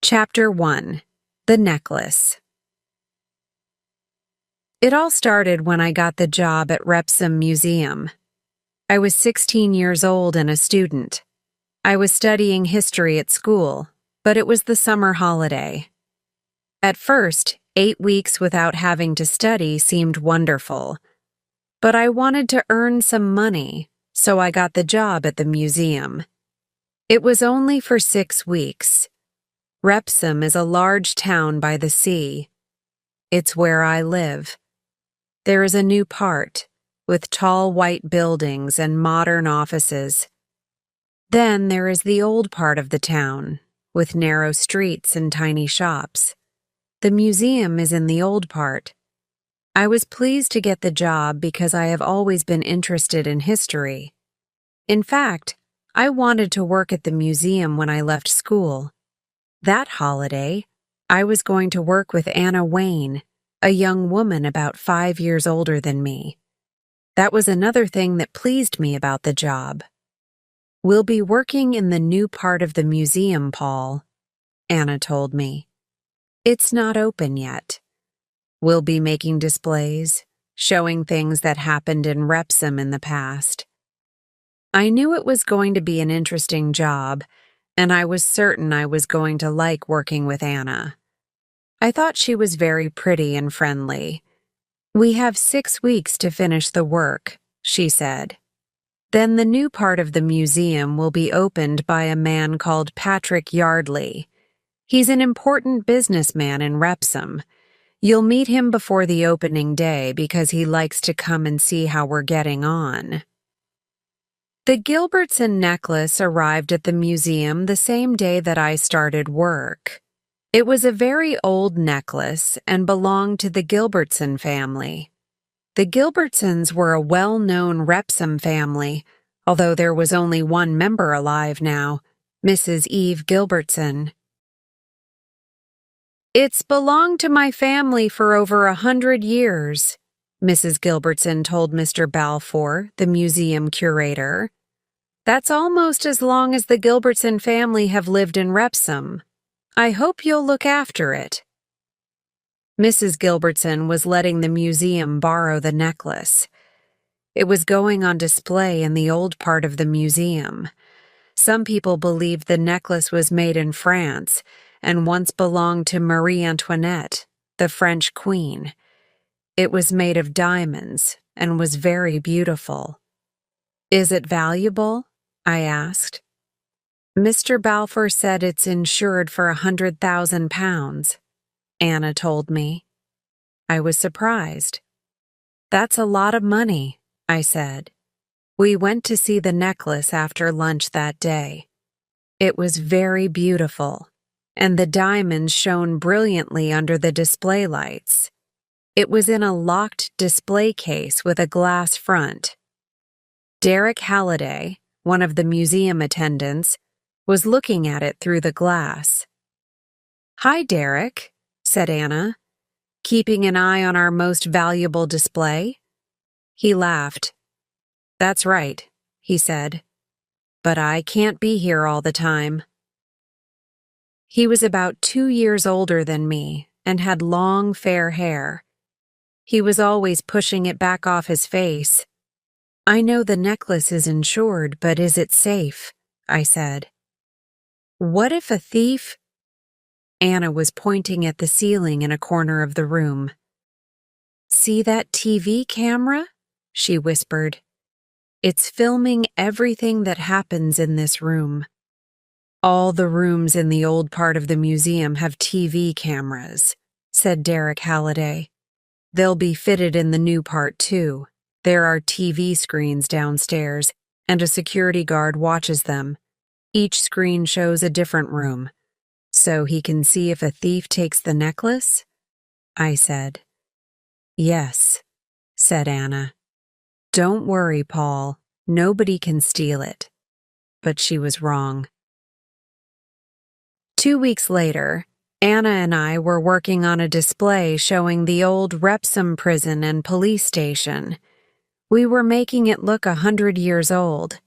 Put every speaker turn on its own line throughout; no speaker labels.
Chapter 1. The Necklace. It all started when I got the job at Repsom Museum. I was 16 years old and a student. I was studying history at school, but it was the summer holiday. At first, 8 weeks without having to study seemed wonderful. But I wanted to earn some money, so I got the job at the museum. It was only for 6 weeks. Repsom is a large town by the sea. It's where I live. There is a new part, with tall white buildings and modern offices. Then there is the old part of the town, with narrow streets and tiny shops. The museum is in the old part. I was pleased to get the job because I have always been interested in history. In fact, I wanted to work at the museum when I left school. That holiday, I was going to work with Anna Wayne, a young woman about 5 years older than me. That was another thing that pleased me about the job. "We'll be working in the new part of the museum, Paul," Anna told me. "It's not open yet. We'll be making displays, showing things that happened in Repsom in the past." I knew it was going to be an interesting job, and I was certain I was going to like working with Anna. I thought she was very pretty and friendly. "We have 6 weeks to finish the work," she said. "Then the new part of the museum will be opened by a man called Patrick Yardley. He's an important businessman in Repsom. You'll meet him before the opening day because he likes to come and see how we're getting on." The Gilbertson necklace arrived at the museum the same day that I started work. It was a very old necklace and belonged to the Gilbertson family. The Gilbertsons were a well-known Repsom family, although there was only one member alive now, Mrs. Eve Gilbertson. "It's belonged to my family for over 100 years, Mrs. Gilbertson told Mr. Balfour, the museum curator. "That's almost as long as the Gilbertson family have lived in Repsom. I hope you'll look after it." Mrs. Gilbertson was letting the museum borrow the necklace. It was going on display in the old part of the museum. Some people believed the necklace was made in France and once belonged to Marie Antoinette, the French queen. It was made of diamonds and was very beautiful. "Is it valuable?" I asked. "Mr. Balfour said it's insured for £100,000, Anna told me. I was surprised. "That's a lot of money," I said. We went to see the necklace after lunch that day. It was very beautiful, and the diamonds shone brilliantly under the display lights. It was in a locked display case with a glass front. Derek Halliday, one of the museum attendants, was looking at it through the glass. "Hi, Derek," said Anna. "Keeping an eye on our most valuable display?" He laughed. "That's right," he said. "But I can't be here all the time." He was about 2 years older than me and had long, fair hair. He was always pushing it back off his face. "I know the necklace is insured, but is it safe?" I said. "What if a thief—" Anna was pointing at the ceiling in a corner of the room. "See that TV camera?" she whispered. "It's filming everything that happens in this room." "All the rooms in the old part of the museum have TV cameras," said Derek Halliday. "They'll be fitted in the new part too. There are TV screens downstairs, and a security guard watches them. Each screen shows a different room. So he can see if a thief takes the necklace?" I said. "Yes," said Anna. "Don't worry, Paul. Nobody can steal it." But she was wrong. 2 weeks later, Anna and I were working on a display showing the old Repsom prison and police station. We were making it look 100 years old.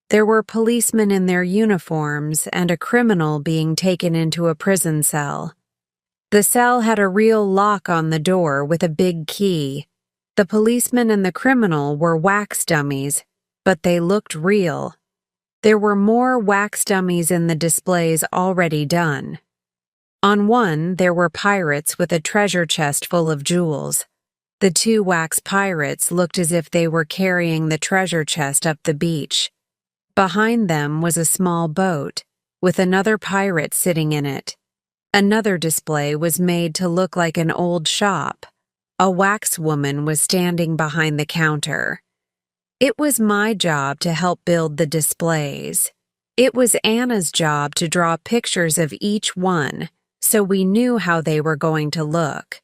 There were policemen in their uniforms and a criminal being taken into a prison cell. The cell had a real lock on the door with a big key. The policeman and the criminal were wax dummies, but they looked real. There were more wax dummies in the displays already done. On one, there were pirates with a treasure chest full of jewels. The two wax pirates looked as if they were carrying the treasure chest up the beach. Behind them was a small boat, with another pirate sitting in it. Another display was made to look like an old shop. A wax woman was standing behind the counter. It was my job to help build the displays. It was Anna's job to draw pictures of each one, so we knew how they were going to look.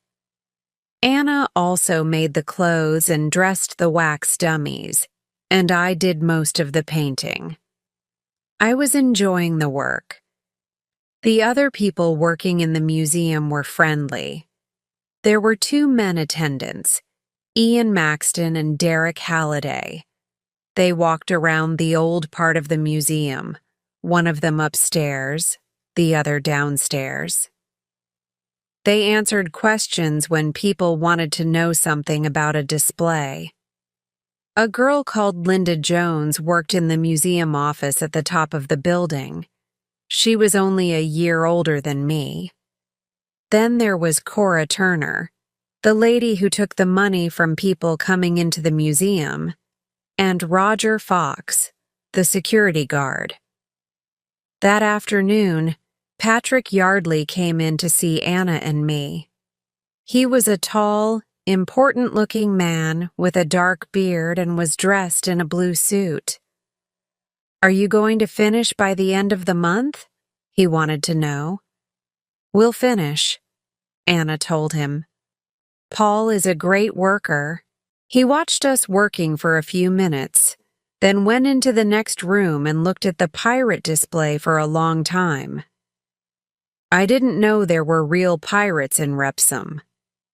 Anna also made the clothes and dressed the wax dummies, and I did most of the painting. I was enjoying the work. The other people working in the museum were friendly. There were two men attendants, Ian Maxton and Derek Halliday. They walked around the old part of the museum, one of them upstairs, the other downstairs. They answered questions when people wanted to know something about a display. A girl called Linda Jones worked in the museum office at the top of the building. She was only a year older than me. Then there was Cora Turner, the lady who took the money from people coming into the museum, and Roger Fox, the security guard. That afternoon, Patrick Yardley came in to see Anna and me. He was a tall, important-looking man with a dark beard and was dressed in a blue suit. "Are you going to finish by the end of the month?" he wanted to know. "We'll finish," Anna told him. "Paul is a great worker." He watched us working for a few minutes, then went into the next room and looked at the pirate display for a long time. "I didn't know there were real pirates in Repsum,"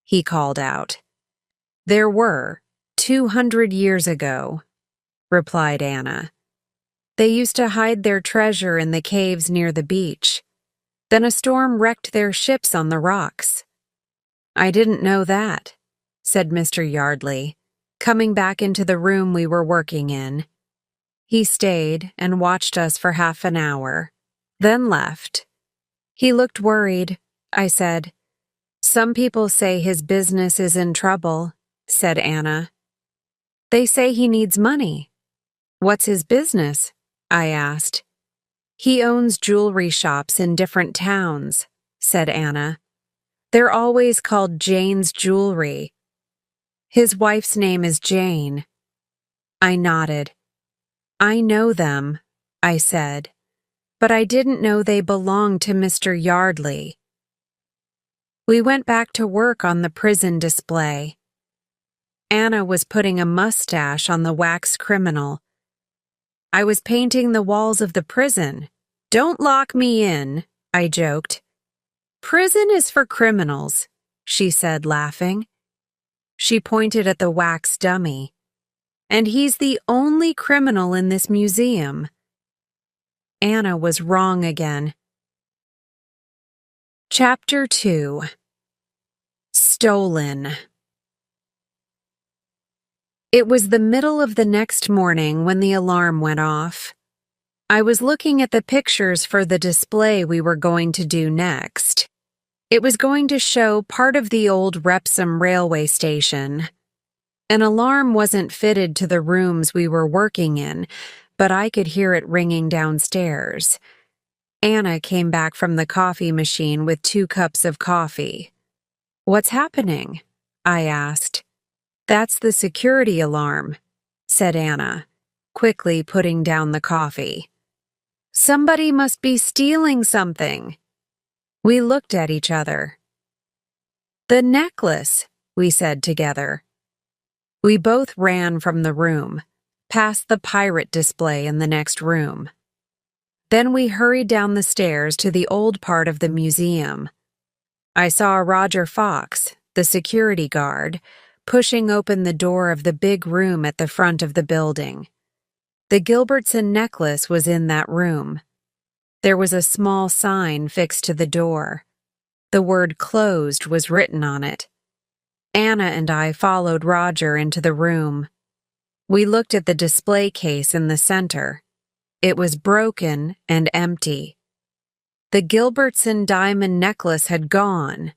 he called out. "There were, 200 years ago," replied Anna. "They used to hide their treasure in the caves near the beach. Then a storm wrecked their ships on the rocks." "I didn't know that," said Mr. Yardley, coming back into the room we were working in. He stayed and watched us for half an hour, then left. "He looked worried," I said. "Some people say his business is in trouble," said Anna. "They say he needs money." "What's his business?" I asked. "He owns jewelry shops in different towns," said Anna. "They're always called Jane's Jewelry. His wife's name is Jane." I nodded. "I know them," I said, "but I didn't know they belonged to Mr. Yardley." We went back to work on the prison display. Anna was putting a mustache on the wax criminal. I was painting the walls of the prison. "Don't lock me in," I joked. "Prison is for criminals," she said, laughing. She pointed at the wax dummy. "And he's the only criminal in this museum." Anna was wrong again. Chapter 2. Stolen. It was the middle of the next morning when the alarm went off. I was looking at the pictures for the display we were going to do next. It was going to show part of the old Repsum railway station. An alarm wasn't fitted to the rooms we were working in, but I could hear it ringing downstairs. Anna came back from the coffee machine with 2 cups of coffee. "What's happening?" I asked. "That's the security alarm," said Anna, quickly putting down the coffee. "Somebody must be stealing something." We looked at each other. "The necklace," we said together. We both ran from the room, past the pirate display in the next room. Then we hurried down the stairs to the old part of the museum. I saw Roger Fox, the security guard, pushing open the door of the big room at the front of the building. The Gilbertson necklace was in that room. There was a small sign fixed to the door. The word closed was written on it. Anna and I followed Roger into the room. We looked at the display case in the center. It was broken and empty. The Gilbertson diamond necklace had gone.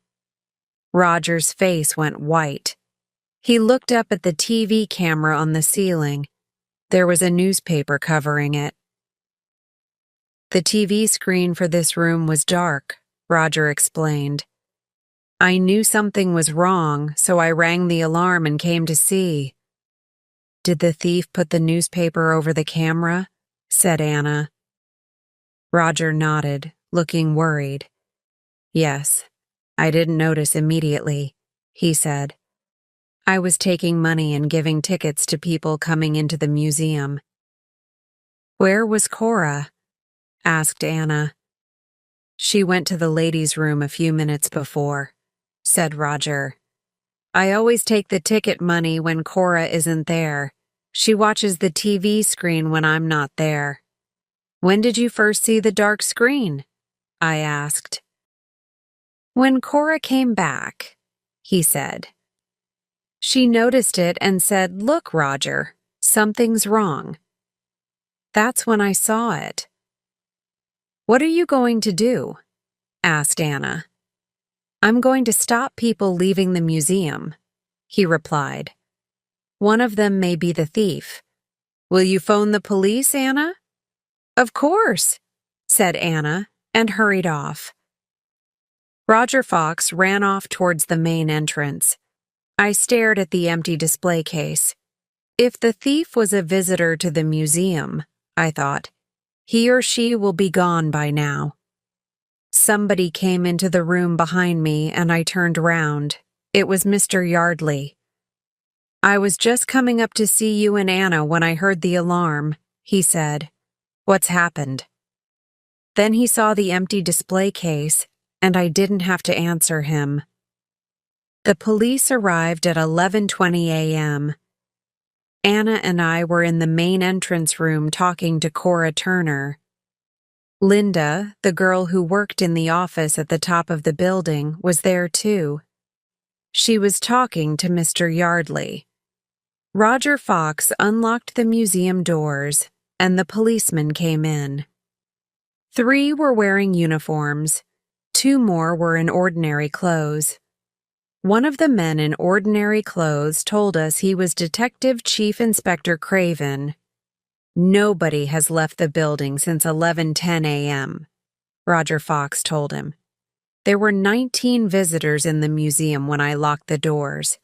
Roger's face went white. He looked up at the TV camera on the ceiling. There was a newspaper covering it. The TV screen for this room was dark, Roger explained. I knew something was wrong, so I rang the alarm and came to see. Did the thief put the newspaper over the camera? Said Anna. Roger nodded, looking worried. Yes, I didn't notice immediately, he said. I was taking money and giving tickets to people coming into the museum. Where was Cora? Asked Anna. She went to the ladies' room a few minutes before, said Roger. I always take the ticket money when Cora isn't there. She watches the TV screen when I'm not there. When did you first see the dark screen? I asked. When Cora came back, he said. She noticed it and said, Look, Roger, something's wrong. That's when I saw it. What are you going to do? Asked Anna. I'm going to stop people leaving the museum, he replied. One of them may be the thief. Will you phone the police, Anna? Of course, said Anna, and hurried off. Roger Fox ran off towards the main entrance. I stared at the empty display case. If the thief was a visitor to the museum, I thought, he or she will be gone by now. Somebody came into the room behind me and I turned round. It was Mr. Yardley. I was just coming up to see you and Anna when I heard the alarm, he said. What's happened? Then he saw the empty display case, and I didn't have to answer him. The police arrived at 11:20 a.m. Anna and I were in the main entrance room talking to Cora Turner. Linda, the girl who worked in the office at the top of the building, was there too. She was talking to Mr. Yardley. Roger Fox unlocked the museum doors, and the policemen came in. 3 were wearing uniforms. 2 more were in ordinary clothes. One of the men in ordinary clothes told us he was Detective Chief Inspector Craven. Nobody has left the building since 11:10 a.m., Roger Fox told him. There were 19 visitors in the museum when I locked the doors.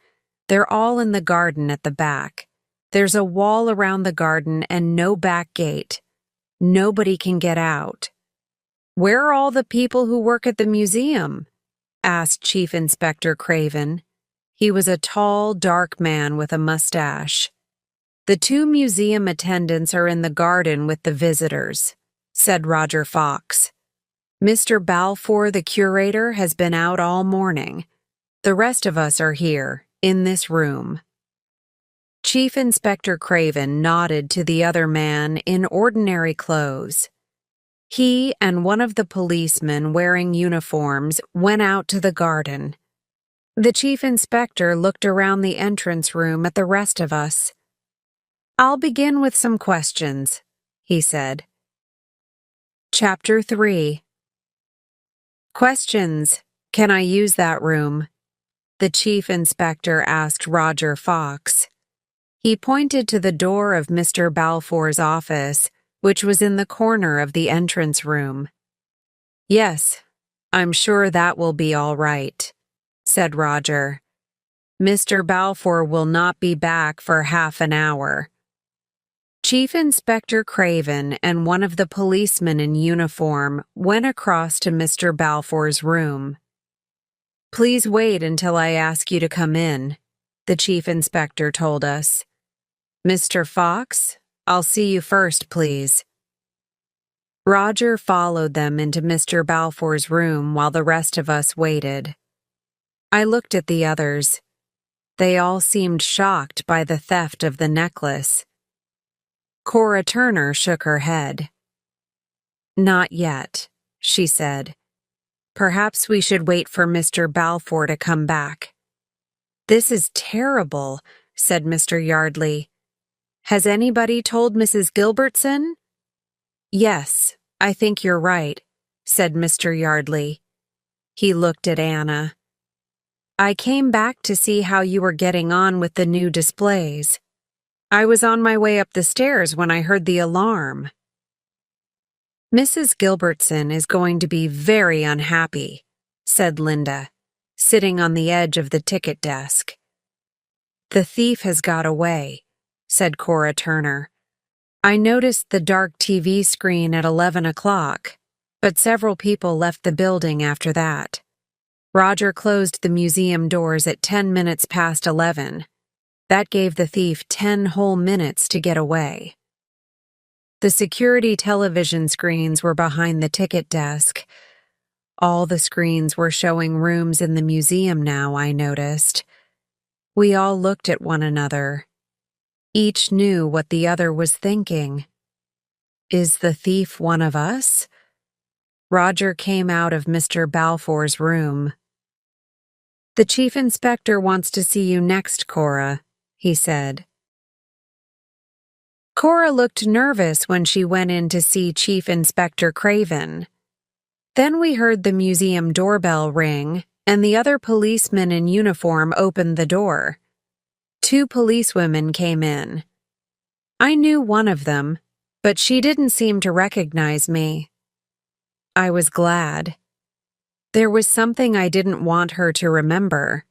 They're all in the garden at the back. There's a wall around the garden and no back gate. Nobody can get out. Where are all the people who work at the museum? Asked Chief Inspector Craven. He was a tall, dark man with a mustache. The 2 museum attendants are in the garden with the visitors, said Roger Fox. Mr. Balfour, the curator, has been out all morning. The rest of us are here, in this room. Chief Inspector Craven nodded to the other man in ordinary clothes. He and one of the policemen wearing uniforms went out to the garden. The chief inspector looked around the entrance room at the rest of us. I'll begin with some questions, he said. Chapter 3. Questions. Can I use that room? The chief inspector asked Roger Fox. He pointed to the door of Mr. Balfour's office, which was in the corner of the entrance room. Yes, I'm sure that will be all right, said Roger. Mr. Balfour will not be back for half an hour. Chief Inspector Craven and one of the policemen in uniform went across to Mr. Balfour's room. Please wait until I ask you to come in, the chief inspector told us. Mr. Fox, I'll see you first, please. Roger followed them into Mr. Balfour's room while the rest of us waited. I looked at the others. They all seemed shocked by the theft of the necklace. Cora Turner shook her head. "Not yet," she said. "Perhaps we should wait for Mr. Balfour to come back." "This is terrible," said Mr. Yardley. "Has anybody told Mrs. Gilbertson?" "Yes, I think you're right," said Mr. Yardley. He looked at Anna. "I came back to see how you were getting on with the new displays. I was on my way up the stairs when I heard the alarm." "Mrs. Gilbertson is going to be very unhappy," said Linda, sitting on the edge of the ticket desk. "The thief has got away," said Cora Turner. "I noticed the dark TV screen at 11 o'clock, but several people left the building after that. Roger closed the museum doors at 10 minutes past 11. That gave the thief 10 whole minutes to get away." The security television screens were behind the ticket desk. All the screens were showing rooms in the museum now, I noticed. We all looked at one another. Each knew what the other was thinking. Is the thief one of us? Roger came out of Mr. Balfour's room. "The chief inspector wants to see you next, Cora," he said. Cora looked nervous when she went in to see Chief Inspector Craven. Then we heard the museum doorbell ring, and the other policeman in uniform opened the door. 2 policewomen came in. I knew one of them, but she didn't seem to recognize me. I was glad. There was something I didn't want her to remember.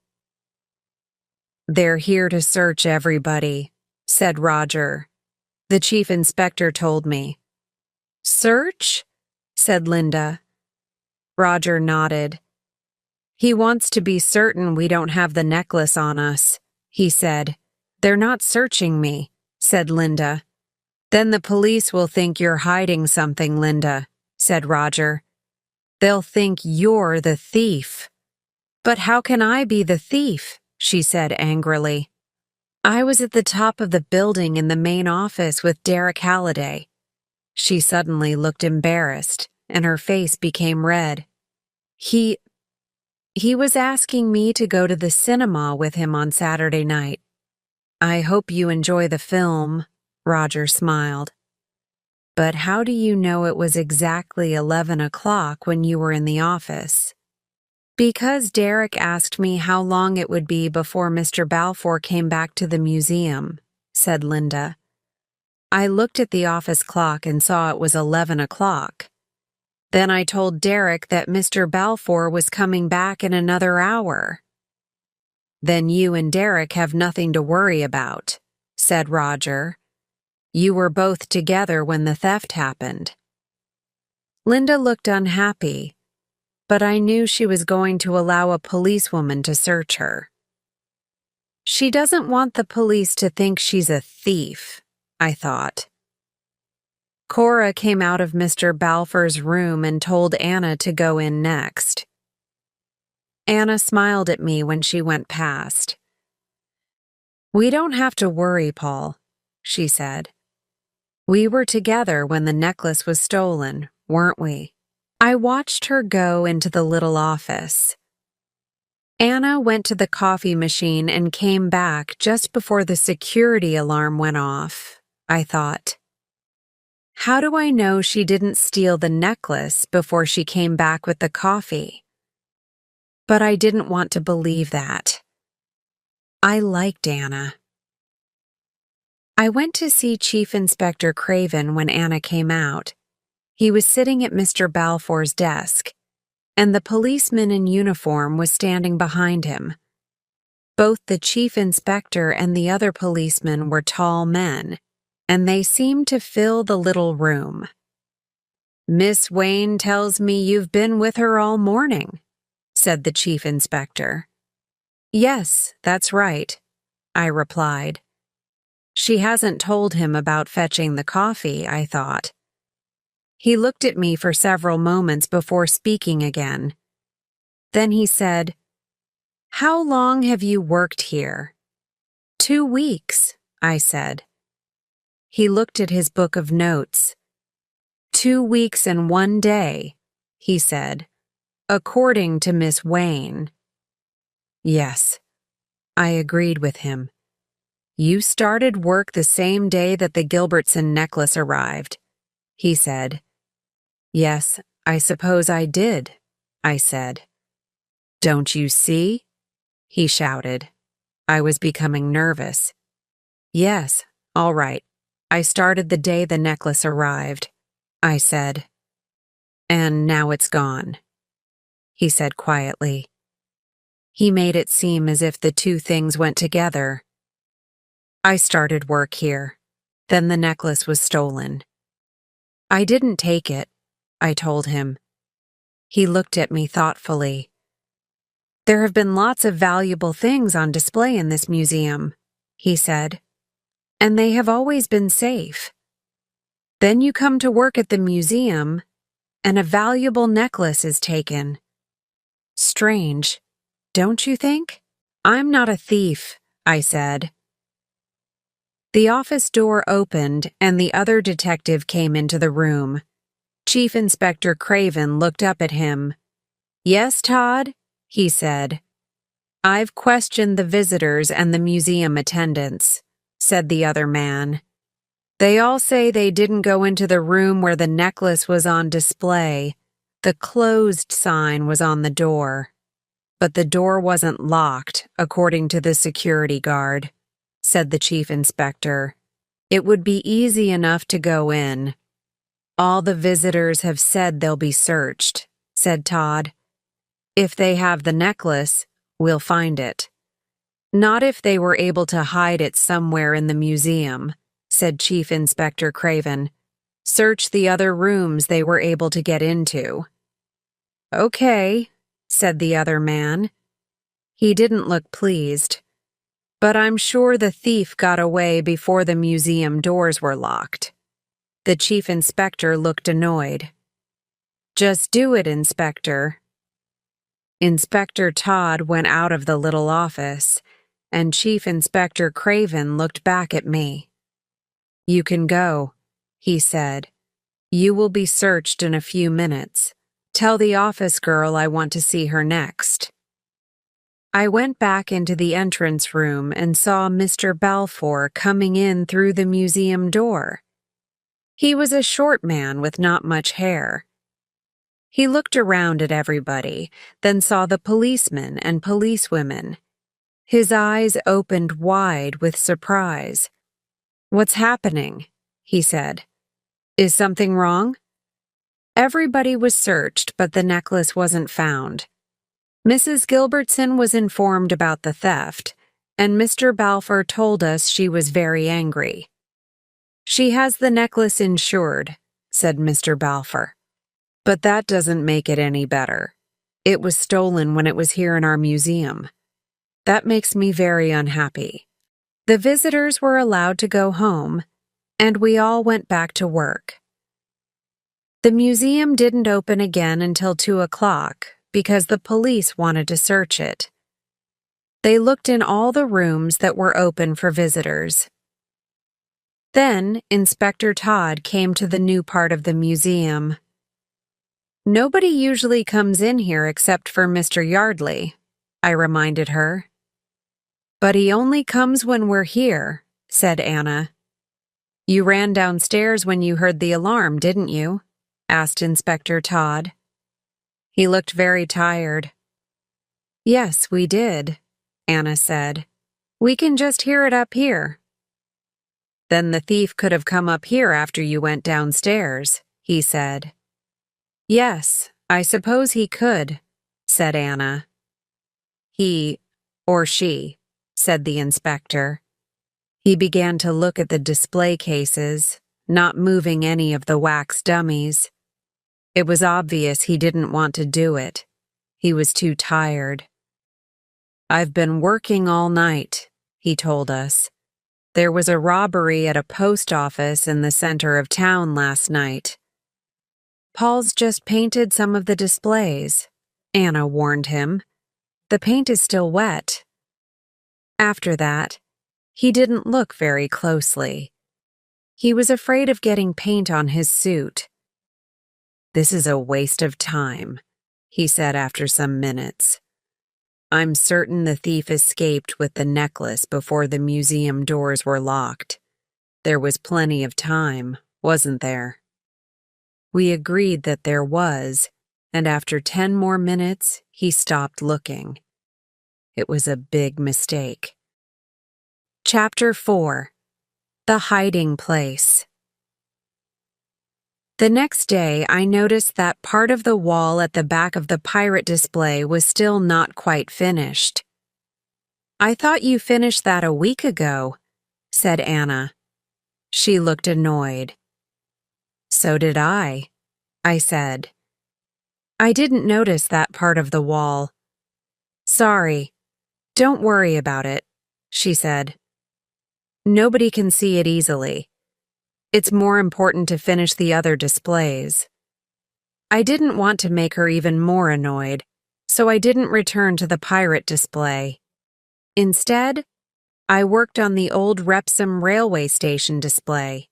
"They're here to search everybody," said Roger. "The chief inspector told me." "Search?" said Linda. Roger nodded. "He wants to be certain we don't have the necklace on us," he said. "They're not searching me," said Linda. "Then the police will think you're hiding something, Linda," said Roger. "They'll think you're the thief." "But how can I be the thief?" she said angrily. "I was at the top of the building in the main office with Derek Halliday." She suddenly looked embarrassed, and her face became red. He was asking me to go to the cinema with him on Saturday night. "I hope you enjoy the film," Roger smiled. "But how do you know it was exactly 11 o'clock when you were in the office?" "Because Derek asked me how long it would be before Mr. Balfour came back to the museum," said Linda. "I looked at the office clock and saw it was 11 o'clock. Then I told Derek that Mr. Balfour was coming back in another hour." "Then you and Derek have nothing to worry about," said Roger. "You were both together when the theft happened." Linda looked unhappy, but I knew she was going to allow a policewoman to search her. She doesn't want the police to think she's a thief, I thought. Cora came out of Mr. Balfour's room and told Anna to go in next. Anna smiled at me when she went past. "We don't have to worry, Paul," she said. "We were together when the necklace was stolen, weren't we?" I watched her go into the little office. Anna went to the coffee machine and came back just before the security alarm went off, I thought. How do I know she didn't steal the necklace before she came back with the coffee? But I didn't want to believe that. I liked Anna. I went to see Chief Inspector Craven when Anna came out. He was sitting at Mr. Balfour's desk, and the policeman in uniform was standing behind him. Both the chief inspector and the other policeman were tall men, and they seemed to fill the little room. "Miss Wayne tells me you've been with her all morning," said the chief inspector. "Yes, that's right," I replied. She hasn't told him about fetching the coffee, I thought. He looked at me for several moments before speaking again. Then he said, "How long have you worked here?" 2 weeks, I said. He looked at his book of notes. 2 weeks and 1 day, he said, according to Miss Wayne. Yes, I agreed with him. You started work the same day that the Gilbertson necklace arrived, he said. Yes, I suppose I did, I said. Don't you see? He shouted. I was becoming nervous. Yes, all right. I started the day the necklace arrived, I said. And now it's gone, he said quietly. He made it seem as if the two things went together. I started work here. Then the necklace was stolen. I didn't take it, I told him. He looked at me thoughtfully. There have been lots of valuable things on display in this museum, he said, and they have always been safe. Then you come to work at the museum, and a valuable necklace is taken. Strange, don't you think? I'm not a thief, I said. The office door opened and the other detective came into the room. Chief Inspector Craven looked up at him. Yes, Todd, he said. I've questioned the visitors and the museum attendants, said the other man. They all say they didn't go into the room where the necklace was on display. The closed sign was on the door. But the door wasn't locked, according to the security guard, said the chief inspector. It would be easy enough to go in. All the visitors have said they'll be searched, said Todd. If they have the necklace, we'll find it. Not if they were able to hide it somewhere in the museum, said Chief Inspector Craven. Search the other rooms they were able to get into. Okay, said the other man. He didn't look pleased. But I'm sure the thief got away before the museum doors were locked. The chief inspector looked annoyed. Just do it, Inspector. Inspector Todd went out of the little office, and Chief Inspector Craven looked back at me. You can go, he said. You will be searched in a few minutes. Tell the office girl I want to see her next. I went back into the entrance room and saw Mr. Balfour coming in through the museum door. He was a short man with not much hair. He looked around at everybody, then saw the policemen and policewomen. His eyes opened wide with surprise. What's happening? He said. Is something wrong? Everybody was searched, but the necklace wasn't found. Mrs. Gilbertson was informed about the theft, and Mr. Balfour told us she was very angry. She has the necklace insured, said Mr. Balfour. But that doesn't make it any better. It was stolen when it was here in our museum. That makes me very unhappy. The visitors were allowed to go home, and we all went back to work. The museum didn't open again until 2 o'clock because the police wanted to search it. They looked in all the rooms that were open for visitors. Then Inspector Todd came to the new part of the museum. Nobody usually comes in here except for Mr. Yardley, I reminded her. But he only comes when we're here, said Anna. You ran downstairs when you heard the alarm, didn't you? Asked Inspector Todd. He looked very tired. Yes, we did, Anna said. We can just hear it up here. Then the thief could have come up here after you went downstairs, he said. Yes, I suppose he could, said Anna. He, or she, said the inspector. He began to look at the display cases, not moving any of the wax dummies. It was obvious he didn't want to do it. He was too tired. I've been working all night, he told us. There was a robbery at a post office in the center of town last night. Paul's just painted some of the displays, Anna warned him. The paint is still wet. After that, he didn't look very closely. He was afraid of getting paint on his suit. "This is a waste of time," he said after some minutes. "I'm certain the thief escaped with the necklace before the museum doors were locked. There was plenty of time, wasn't there?" We agreed that there was, and after 10 more minutes, he stopped looking. It was a big mistake. Chapter 4. The Hiding Place. The next day, I noticed that part of the wall at the back of the pirate display was still not quite finished. "I thought you finished that a week ago," said Anna. She looked annoyed. "So did I said. "I didn't notice that part of the wall." "Sorry. Don't worry about it," she said. "Nobody can see it easily. It's more important to finish the other displays." I didn't want to make her even more annoyed, so I didn't return to the pirate display. Instead, I worked on the old Wrexham railway station display.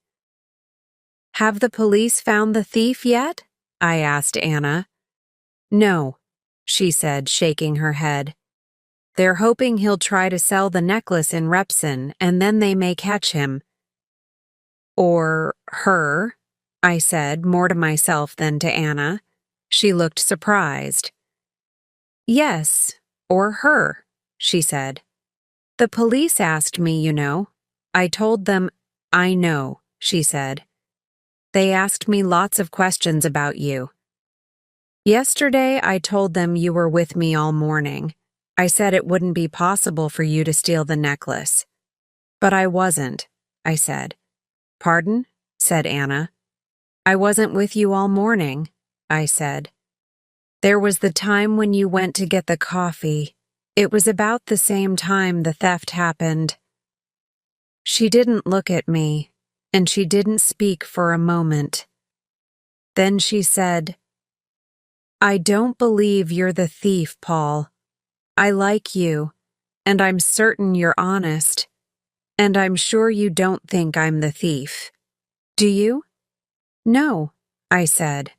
"Have the police found the thief yet?" I asked Anna. "No," she said, shaking her head. "They're hoping he'll try to sell the necklace in Wrexham, and then they may catch him." "Or her," I said, more to myself than to Anna. She looked surprised. "Yes, or her," she said. "The police asked me, you know. I told them." "I know," she said. "They asked me lots of questions about you. Yesterday, I told them you were with me all morning. I said it wouldn't be possible for you to steal the necklace." "But I wasn't," I said. "Pardon?" said Anna. "I wasn't with you all morning," I said. "There was the time when you went to get the coffee. It was about the same time the theft happened." She didn't look at me, and she didn't speak for a moment. Then she said, "I don't believe you're the thief, Paul. I like you, and I'm certain you're honest, and I'm sure you don't think I'm the thief. Do you?" "No," I said.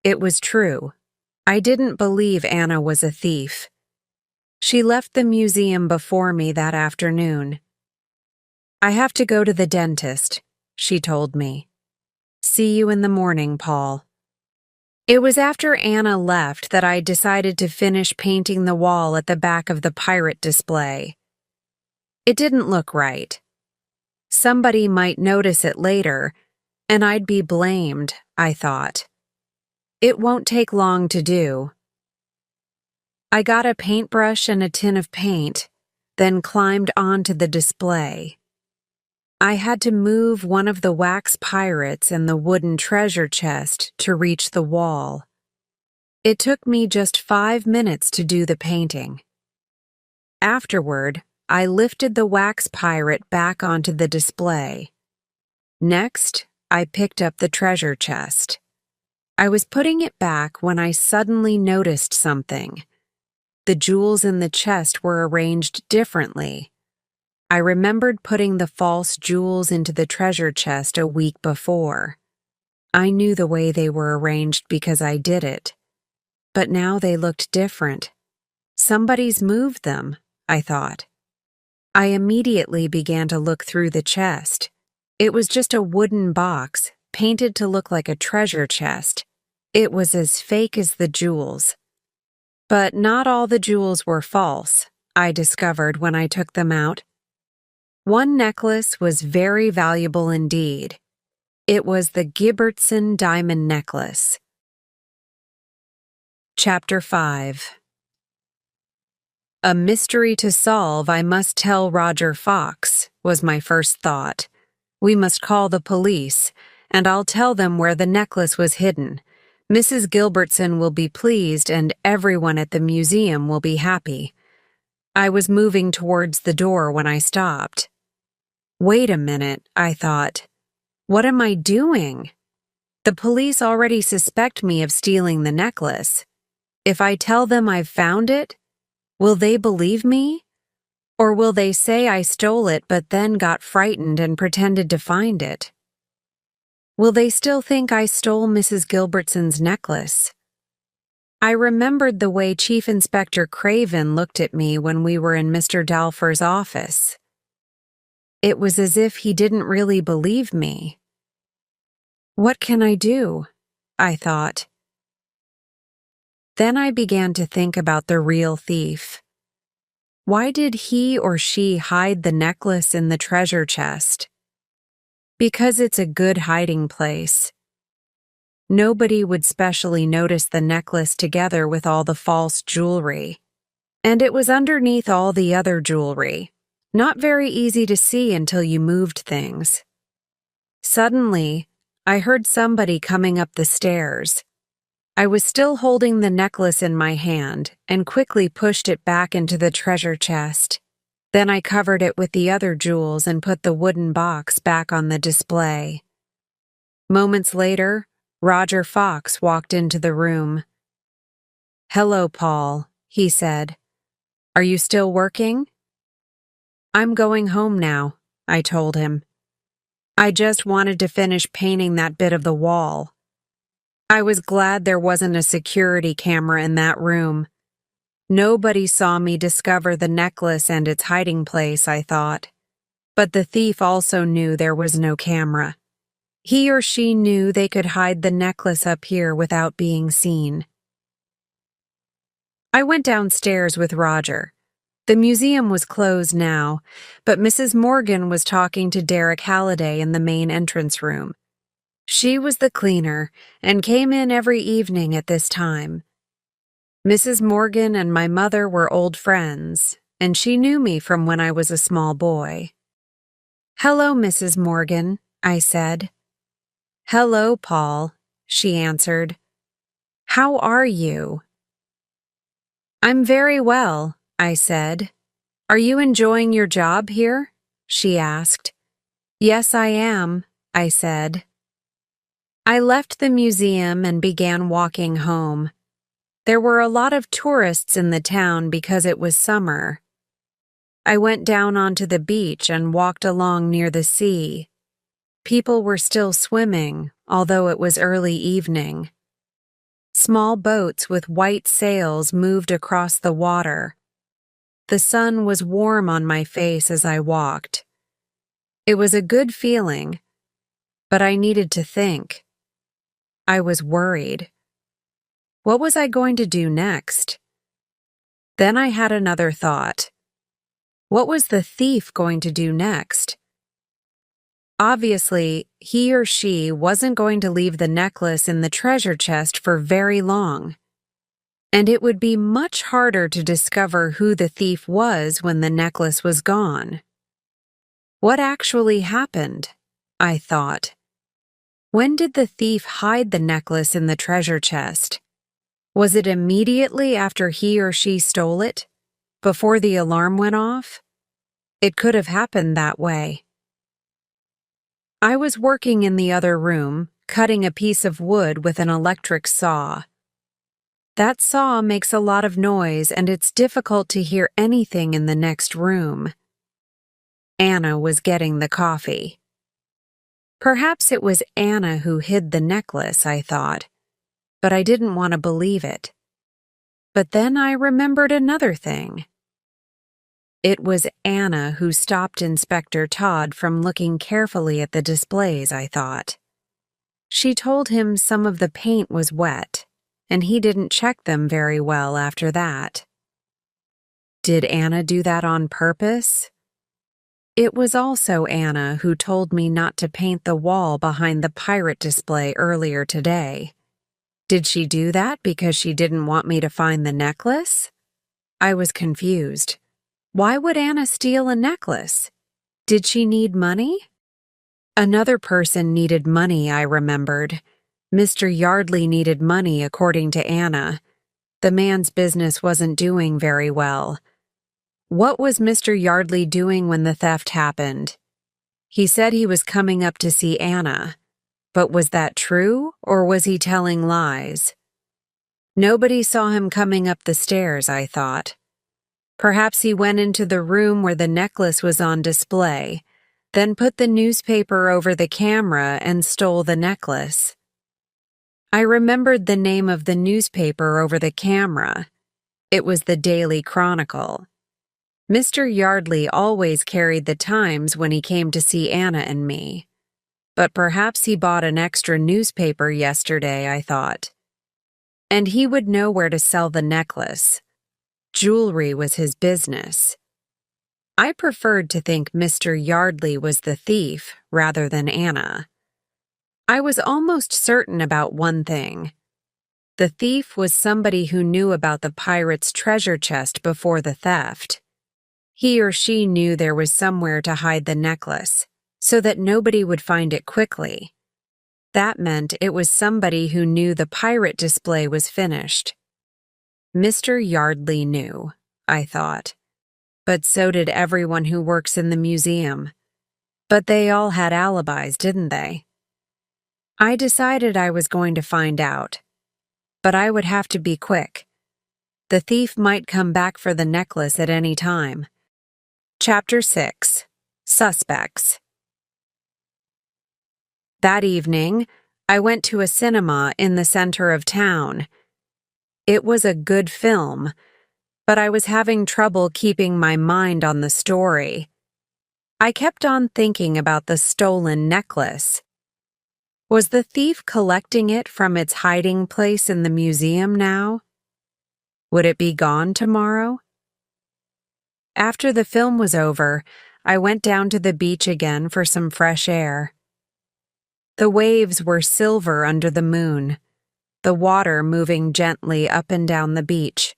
It was true. I didn't believe Anna was a thief. She left the museum before me that afternoon. "I have to go to the dentist," she told me. "See you in the morning, Paul." It was after Anna left that I decided to finish painting the wall at the back of the pirate display. It didn't look right. Somebody might notice it later, and I'd be blamed, I thought. It won't take long to do. I got a paintbrush and a tin of paint, then climbed onto the display. I had to move one of the wax pirates and the wooden treasure chest to reach the wall. It took me just 5 minutes to do the painting. Afterward, I lifted the wax pirate back onto the display. Next, I picked up the treasure chest. I was putting it back when I suddenly noticed something. The jewels in the chest were arranged differently. I remembered putting the false jewels into the treasure chest a week before. I knew the way they were arranged because I did it. But now they looked different. Somebody's moved them, I thought. I immediately began to look through the chest. It was just a wooden box, painted to look like a treasure chest. It was as fake as the jewels. But not all the jewels were false, I discovered when I took them out. One necklace was very valuable indeed. It was the Gilbertson diamond necklace. Chapter 5. A mystery to solve, I must tell Roger Fox, was my first thought. We must call the police, and I'll tell them where the necklace was hidden. Mrs. Gilbertson will be pleased, and everyone at the museum will be happy. I was moving towards the door when I stopped. Wait a minute, I thought. What am I doing? The police already suspect me of stealing the necklace. If I tell them I've found it, will they believe me? Or will they say I stole it but then got frightened and pretended to find it? Will they still think I stole Mrs. Gilbertson's necklace? I remembered the way Chief Inspector Craven looked at me when we were in Mr. Dalfor's office. It was as if he didn't really believe me. What can I do? I thought. Then I began to think about the real thief. Why did he or she hide the necklace in the treasure chest? Because it's a good hiding place. Nobody would specially notice the necklace together with all the false jewelry. And it was underneath all the other jewelry, not very easy to see until you moved things. Suddenly, I heard somebody coming up the stairs. I was still holding the necklace in my hand and quickly pushed it back into the treasure chest. Then I covered it with the other jewels and put the wooden box back on the display. Moments later, Roger Fox walked into the room. "Hello, Paul," he said. "Are you still working?" "I'm going home now," I told him. "I just wanted to finish painting that bit of the wall." I was glad there wasn't a security camera in that room. Nobody saw me discover the necklace and its hiding place, I thought. But the thief also knew there was no camera. He or she knew they could hide the necklace up here without being seen. I went downstairs with Roger. The museum was closed now, but Mrs. Morgan was talking to Derek Halliday in the main entrance room. She was the cleaner and came in every evening at this time. Mrs. Morgan and my mother were old friends, and she knew me from when I was a small boy. "Hello, Mrs. Morgan," I said. "Hello, Paul," she answered. "How are you?" "I'm very well," I said. "Are you enjoying your job here?" she asked. "Yes, I am," I said. I left the museum and began walking home. There were a lot of tourists in the town because it was summer. I went down onto the beach and walked along near the sea. People were still swimming, although it was early evening. Small boats with white sails moved across the water. The sun was warm on my face as I walked. It was a good feeling, but I needed to think. I was worried. What was I going to do next? Then I had another thought. What was the thief going to do next? Obviously, he or she wasn't going to leave the necklace in the treasure chest for very long. And it would be much harder to discover who the thief was when the necklace was gone. What actually happened? I thought. When did the thief hide the necklace in the treasure chest? Was it immediately after he or she stole it? Before the alarm went off? It could have happened that way. I was working in the other room, cutting a piece of wood with an electric saw. That saw makes a lot of noise and it's difficult to hear anything in the next room. Anna was getting the coffee. Perhaps it was Anna who hid the necklace, I thought, but I didn't want to believe it. But then I remembered another thing. It was Anna who stopped Inspector Todd from looking carefully at the displays, I thought. She told him some of the paint was wet, and he didn't check them very well after that. Did Anna do that on purpose? It was also Anna who told me not to paint the wall behind the pirate display earlier today. Did she do that because she didn't want me to find the necklace? I was confused. Why would Anna steal a necklace? Did she need money? Another person needed money, I remembered. Mr. Yardley needed money, according to Anna. The man's business wasn't doing very well. What was Mr. Yardley doing when the theft happened? He said he was coming up to see Anna. But was that true, or was he telling lies? Nobody saw him coming up the stairs, I thought. Perhaps he went into the room where the necklace was on display, then put the newspaper over the camera and stole the necklace. I remembered the name of the newspaper over the camera. It was the Daily Chronicle. Mr. Yardley always carried the Times when he came to see Anna and me. But perhaps he bought an extra newspaper yesterday, I thought. And he would know where to sell the necklace. Jewelry was his business. I preferred to think Mr. Yardley was the thief rather than Anna. I was almost certain about one thing. The thief was somebody who knew about the pirate's treasure chest before the theft. He or she knew there was somewhere to hide the necklace, so that nobody would find it quickly. That meant it was somebody who knew the pirate display was finished. Mr. Yardley knew, I thought. But so did everyone who works in the museum. But they all had alibis, didn't they? I decided I was going to find out. But I would have to be quick. The thief might come back for the necklace at any time. Chapter 6. Suspects. That evening, I went to a cinema in the center of town. It was a good film, but I was having trouble keeping my mind on the story. I kept on thinking about the stolen necklace. Was the thief collecting it from its hiding place in the museum now? Would it be gone tomorrow? After the film was over, I went down to the beach again for some fresh air. The waves were silver under the moon, the water moving gently up and down the beach.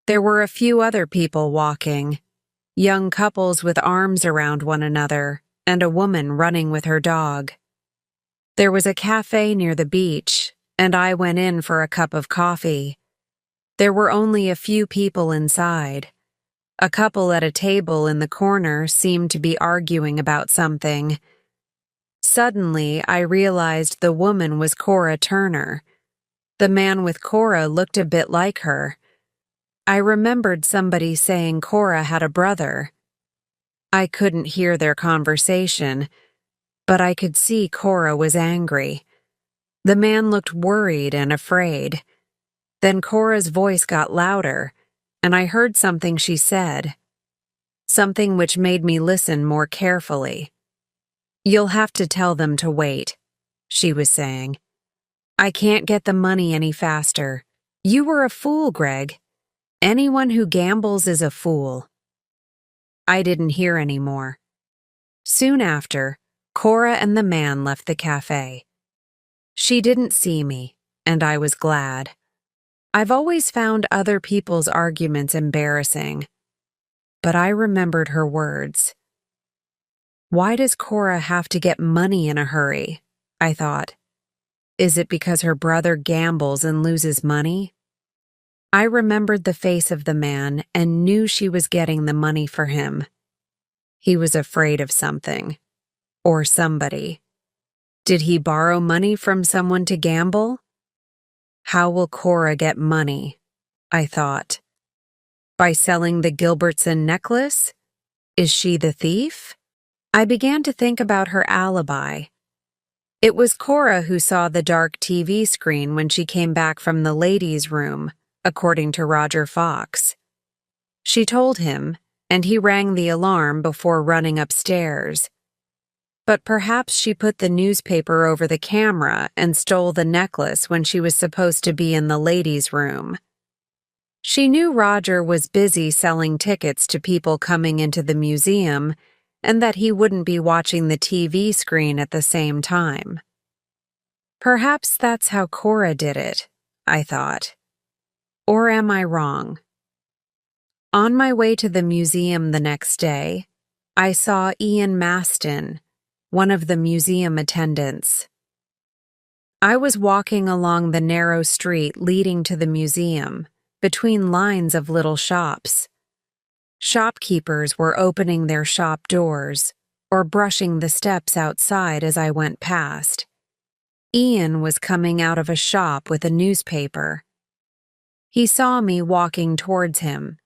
There were a few other people walking, young couples with arms around one another, and a woman running with her dog. There was a cafe near the beach, and I went in for a cup of coffee. There were only a few people inside. A couple at a table in the corner seemed to be arguing about something. Suddenly, I realized the woman was Cora Turner. The man with Cora looked a bit like her. I remembered somebody saying Cora had a brother. I couldn't hear their conversation, but I could see Cora was angry. The man looked worried and afraid. Then Cora's voice got louder, and I heard something she said. Something which made me listen more carefully. "You'll have to tell them to wait," she was saying. "I can't get the money any faster. You were a fool, Greg. Anyone who gambles is a fool." I didn't hear any more. Soon after, Cora and the man left the cafe. She didn't see me, and I was glad. I've always found other people's arguments embarrassing. But I remembered her words. Why does Cora have to get money in a hurry? I thought. Is it because her brother gambles and loses money? I remembered the face of the man and knew she was getting the money for him. He was afraid of something. Or somebody. Did he borrow money from someone to gamble? How will Cora get money? I thought. By selling the Gilbertson necklace? Is she the thief? I began to think about her alibi. It was Cora who saw the dark TV screen when she came back from the ladies' room, according to Roger Fox. She told him, and he rang the alarm before running upstairs. But perhaps she put the newspaper over the camera and stole the necklace when she was supposed to be in the ladies' room. She knew Roger was busy selling tickets to people coming into the museum and that he wouldn't be watching the TV screen at the same time. Perhaps that's how Cora did it, I thought. Or am I wrong? On my way to the museum the next day, I saw Ian Maston, one of the museum attendants. I was walking along the narrow street leading to the museum, between lines of little shops. Shopkeepers were opening their shop doors or brushing the steps outside as I went past. Ian was coming out of a shop with a newspaper. He saw me walking towards him.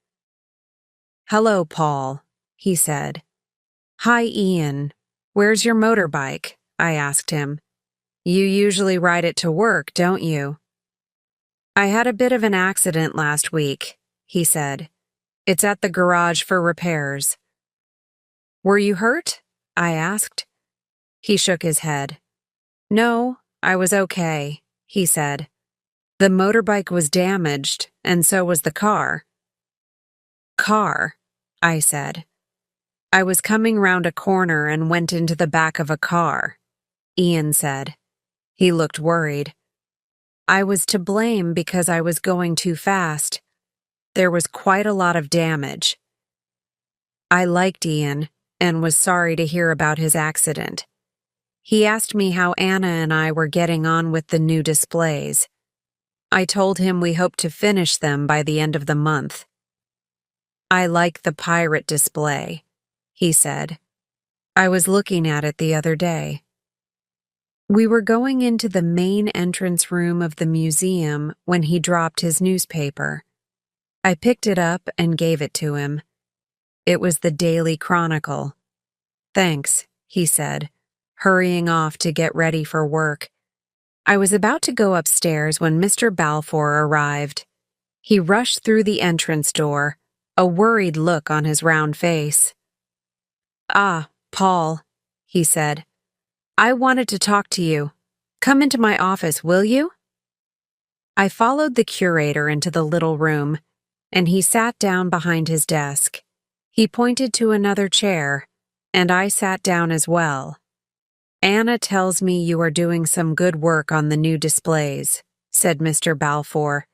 "Hello, Paul," he said. "Hi, Ian. Where's your motorbike?" I asked him. "You usually ride it to work, don't you?" "I had a bit of an accident last week," he said. "It's at the garage for repairs." "Were you hurt?" I asked. He shook his head. "No, I was okay," he said. "The motorbike was damaged, and so was the car." "Car," I said. "I was coming round a corner and went into the back of a car," Ian said. He looked worried. "I was to blame because I was going too fast. There was quite a lot of damage." I liked Ian and was sorry to hear about his accident. He asked me how Anna and I were getting on with the new displays. I told him we hoped to finish them by the end of the month. "I like the pirate display," he said. "I was looking at it the other day." We were going into the main entrance room of the museum when he dropped his newspaper. I picked it up and gave it to him. It was the Daily Chronicle. "Thanks," he said, hurrying off to get ready for work. I was about to go upstairs when Mr. Balfour arrived. He rushed through the entrance door, a worried look on his round face. "Ah, Paul," he said. "I wanted to talk to you. Come into my office, will you?" I followed the curator into the little room, and he sat down behind his desk. He pointed to another chair, and I sat down as well. "Anna tells me you are doing some good work on the new displays," said Mr. Balfour.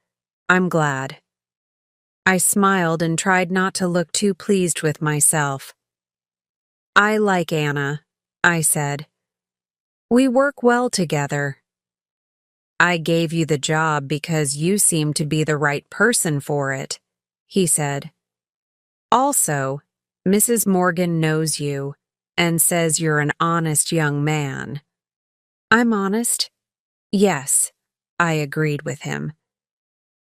"I'm glad." I smiled and tried not to look too pleased with myself. "I like Anna," I said. "We work well together." "I gave you the job because you seem to be the right person for it," he said. "Also, Mrs. Morgan knows you and says you're an honest young man." "I'm honest?" "Yes," I agreed with him.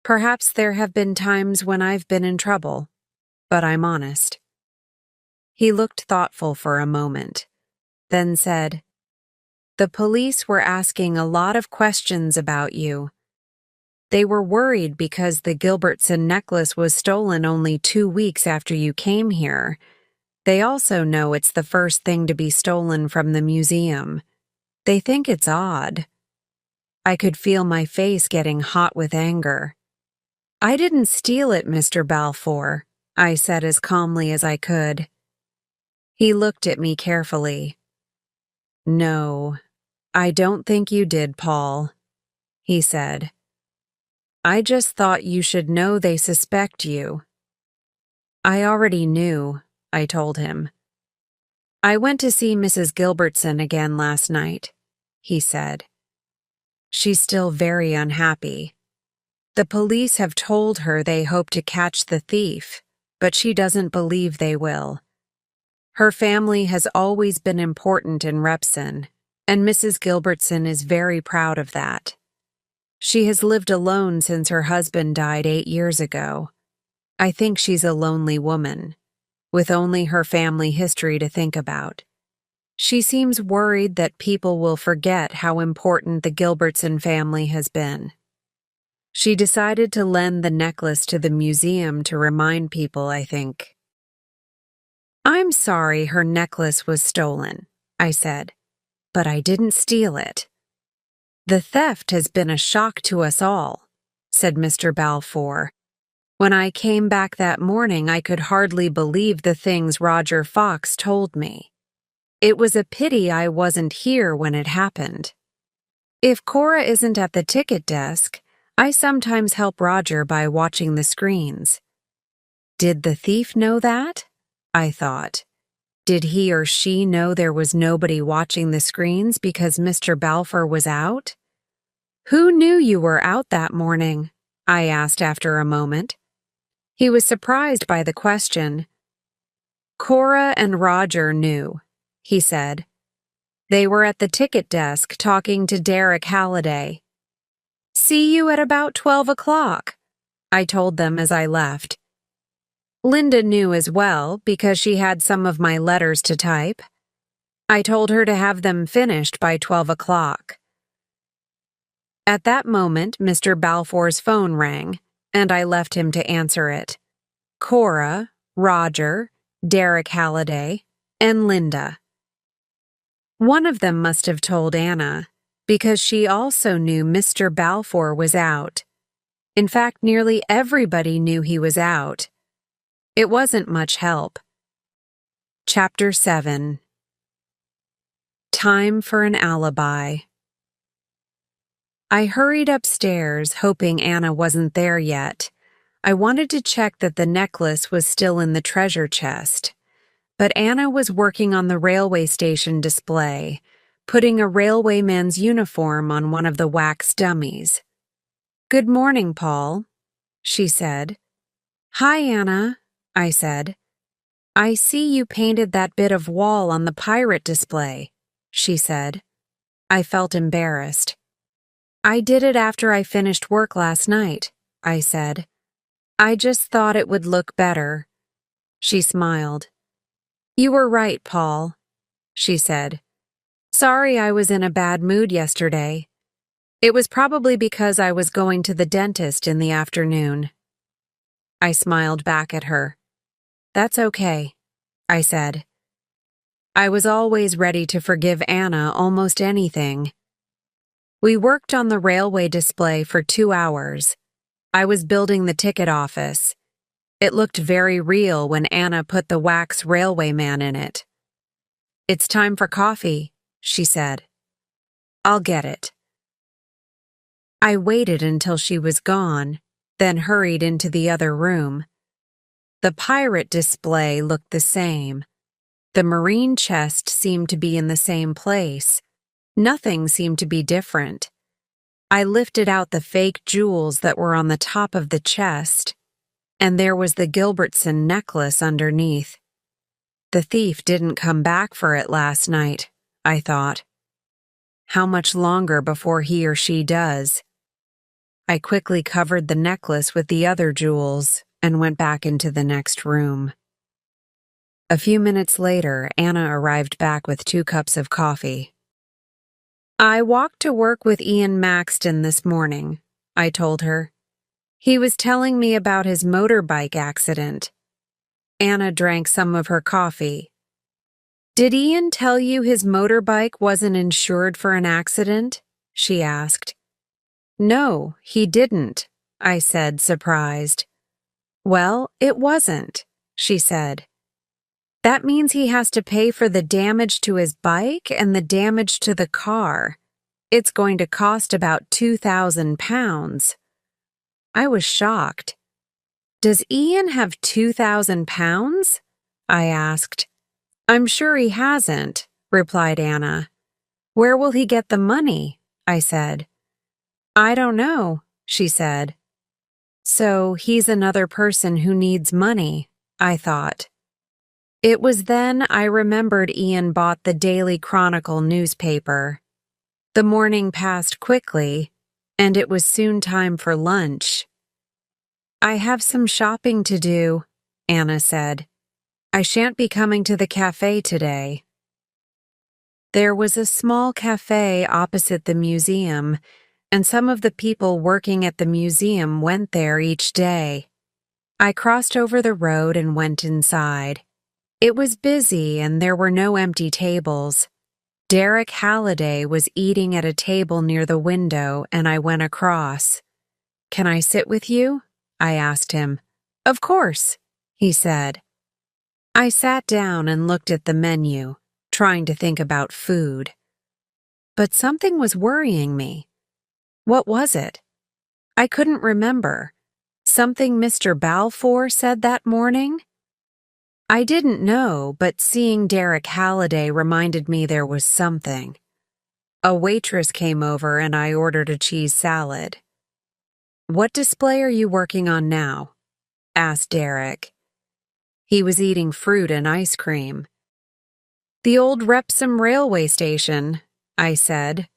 "Perhaps there have been times when I've been in trouble, but I'm honest." He looked thoughtful for a moment, then said, "The police were asking a lot of questions about you. They were worried because the Gilbertson necklace was stolen only 2 weeks after you came here. They also know it's the first thing to be stolen from the museum. They think it's odd." I could feel my face getting hot with anger. "I didn't steal it, Mr. Balfour," I said as calmly as I could. He looked at me carefully. "No, I don't think you did, Paul," he said. "I just thought you should know they suspect you." "I already knew," I told him. "I went to see Mrs. Gilbertson again last night," he said. "She's still very unhappy. The police have told her they hope to catch the thief, but she doesn't believe they will. Her family has always been important in Repson, and Mrs. Gilbertson is very proud of that. She has lived alone since her husband died 8 years ago. I think she's a lonely woman, with only her family history to think about. She seems worried that people will forget how important the Gilbertson family has been. She decided to lend the necklace to the museum to remind people, I think." "I'm sorry her necklace was stolen," I said, "but I didn't steal it." "The theft has been a shock to us all," said Mr. Balfour. "When I came back that morning, I could hardly believe the things Roger Fox told me. It was a pity I wasn't here when it happened. If Cora isn't at the ticket desk, I sometimes help Roger by watching the screens." Did the thief know that? I thought. Did he or she know there was nobody watching the screens because Mr. Balfour was out? "Who knew you were out that morning?" I asked after a moment. He was surprised by the question. "Cora and Roger knew," he said. "They were at the ticket desk talking to Derek Halliday." "See you at about 12 o'clock," I told them as I left. Linda knew as well because she had some of my letters to type. I told her to have them finished by 12 o'clock. At that moment, Mr. Balfour's phone rang, and I left him to answer it. Cora, Roger, Derek Halliday, and Linda. One of them must have told Anna, because she also knew Mr. Balfour was out. In fact, nearly everybody knew he was out. It wasn't much help. Chapter 7. Time for an alibi. I hurried upstairs, hoping Anna wasn't there yet. I wanted to check that the necklace was still in the treasure chest. But Anna was working on the railway station display, putting a railwayman's uniform on one of the wax dummies. "Good morning, Paul," she said. "Hi, Anna," I said. "I see you painted that bit of wall on the pirate display," she said. I felt embarrassed. "I did it after I finished work last night," I said. "I just thought it would look better." She smiled. "You were right, Paul," she said. "Sorry I was in a bad mood yesterday. It was probably because I was going to the dentist in the afternoon." I smiled back at her. "That's okay," I said. I was always ready to forgive Anna almost anything. We worked on the railway display for 2 hours. I was building the ticket office. It looked very real when Anna put the wax railwayman in it. "It's time for coffee," she said. "I'll get it." I waited until she was gone, then hurried into the other room. The pirate display looked the same. The marine chest seemed to be in the same place. Nothing seemed to be different. I lifted out the fake jewels that were on the top of the chest, and there was the Gilbertson necklace underneath. The thief didn't come back for it last night, I thought. How much longer before he or she does? I quickly covered the necklace with the other jewels and went back into the next room. A few minutes later, Anna arrived back with 2 cups of coffee. "I walked to work with Ian Maxton this morning," I told her. "He was telling me about his motorbike accident." Anna drank some of her coffee. "Did Ian tell you his motorbike wasn't insured for an accident?" she asked. "No, he didn't," I said, surprised. "Well, it wasn't," she said. "That means he has to pay for the damage to his bike and the damage to the car. It's going to cost about £2,000. I was shocked. "Does Ian have £2,000? I asked. "I'm sure he hasn't," replied Anna. "Where will he get the money?" I said. "I don't know," she said. So he's another person who needs money, I thought. It was then I remembered Ian bought the Daily Chronicle newspaper. The morning passed quickly, and it was soon time for lunch. "I have some shopping to do," Anna said. "I shan't be coming to the cafe today." There was a small cafe opposite the museum, and some of the people working at the museum went there each day. I crossed over the road and went inside. It was busy and there were no empty tables. Derek Halliday was eating at a table near the window, and I went across. "Can I sit with you?" I asked him. "Of course," he said. I sat down and looked at the menu, trying to think about food. But something was worrying me. What was it? I couldn't remember. Something Mr. Balfour said that morning? I didn't know, but seeing Derek Halliday reminded me there was something. A waitress came over and I ordered a cheese salad. "What display are you working on now?" asked Derek. He was eating fruit and ice cream. "The old Wrexham railway station," I said.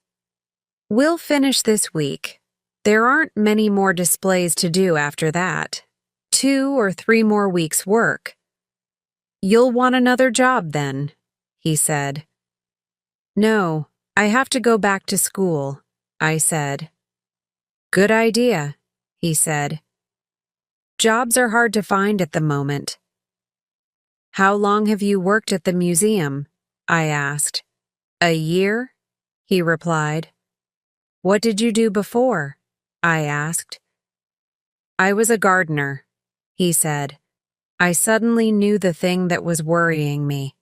"We'll finish this week. There aren't many more displays to do after that. 2 or 3 more weeks' work. You'll want another job then, he said. No, I have to go back to school, I said. Good idea, he said. Jobs are hard to find at the moment. How long have you worked at the museum? I asked. A year, he replied. What did you do before? I asked. I was a gardener, he said. I suddenly knew the thing that was worrying me,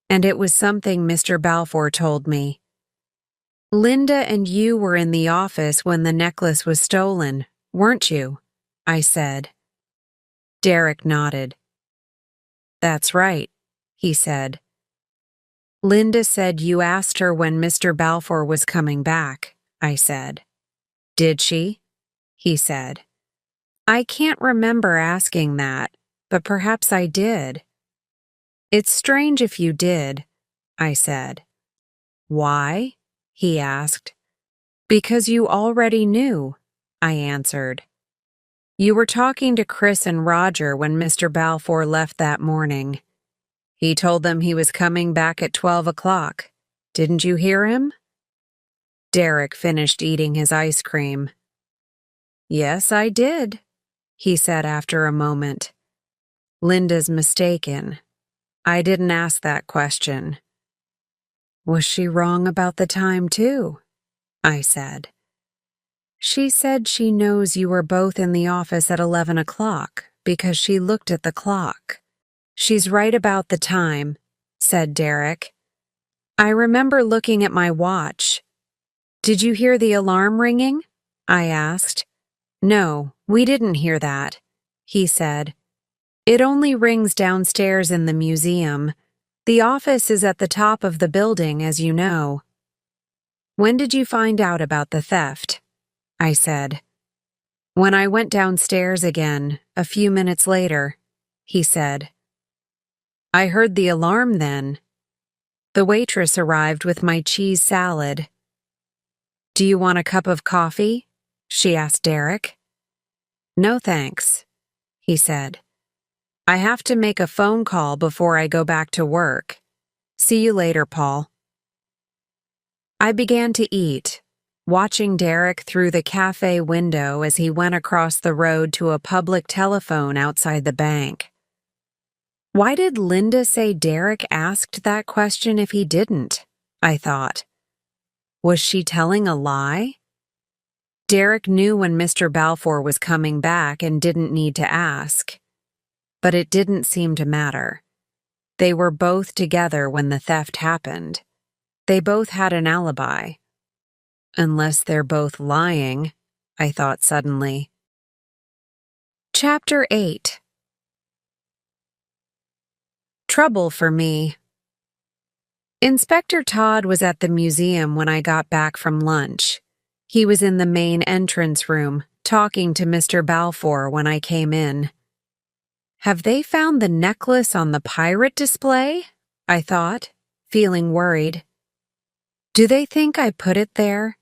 and it was something Mr. Balfour told me. Linda and you were in the office when the necklace was stolen, weren't you? I said. Derek nodded. That's right, he said. Linda said you asked her when Mr. Balfour was coming back, I said. Did she? He said. I can't remember asking that, but perhaps I did. It's strange if you did, I said. Why? He asked. Because you already knew, I answered. You were talking to Chris and Roger when Mr. Balfour left that morning. He told them he was coming back at 12 o'clock. Didn't you hear him? Derek finished eating his ice cream. Yes, I did, he said after a moment. Linda's mistaken. I didn't ask that question. Was she wrong about the time, too? I said. She said she knows you were both in the office at 11 o'clock because she looked at the clock. She's right about the time, said Derek. I remember looking at my watch. Did you hear the alarm ringing? I asked. No, we didn't hear that, he said. It only rings downstairs in the museum. The office is at the top of the building, as you know. When did you find out about the theft? I said. When I went downstairs again, a few minutes later, he said. I heard the alarm then. The waitress arrived with my cheese salad. Do you want a cup of coffee? She asked Derek. No thanks, he said. I have to make a phone call before I go back to work. See you later, Paul. I began to eat, watching Derek through the cafe window as he went across the road to a public telephone outside the bank. Why did Linda say Derek asked that question if he didn't? I thought. Was she telling a lie? Derek knew when Mr. Balfour was coming back and didn't need to ask. But it didn't seem to matter. They were both together when the theft happened. They both had an alibi. Unless they're both lying, I thought suddenly. Chapter 8. Trouble for me. Inspector Todd was at the museum when I got back from lunch. He was in the main entrance room, talking to Mr. Balfour when I came in. Have they found the necklace on the pirate display? I thought, feeling worried. Do they think I put it there?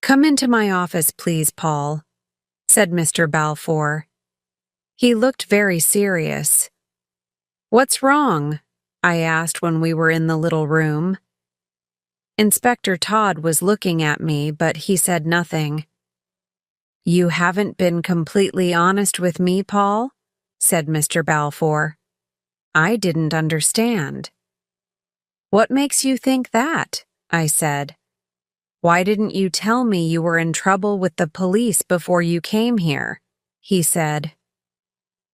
Come into my office, please, Paul, said Mr. Balfour. He looked very serious. What's wrong? I asked when we were in the little room. Inspector Todd was looking at me, but he said nothing. You haven't been completely honest with me, Paul? Said Mr. Balfour. I didn't understand. What makes you think that? I said. Why didn't you tell me you were in trouble with the police before you came here? He said.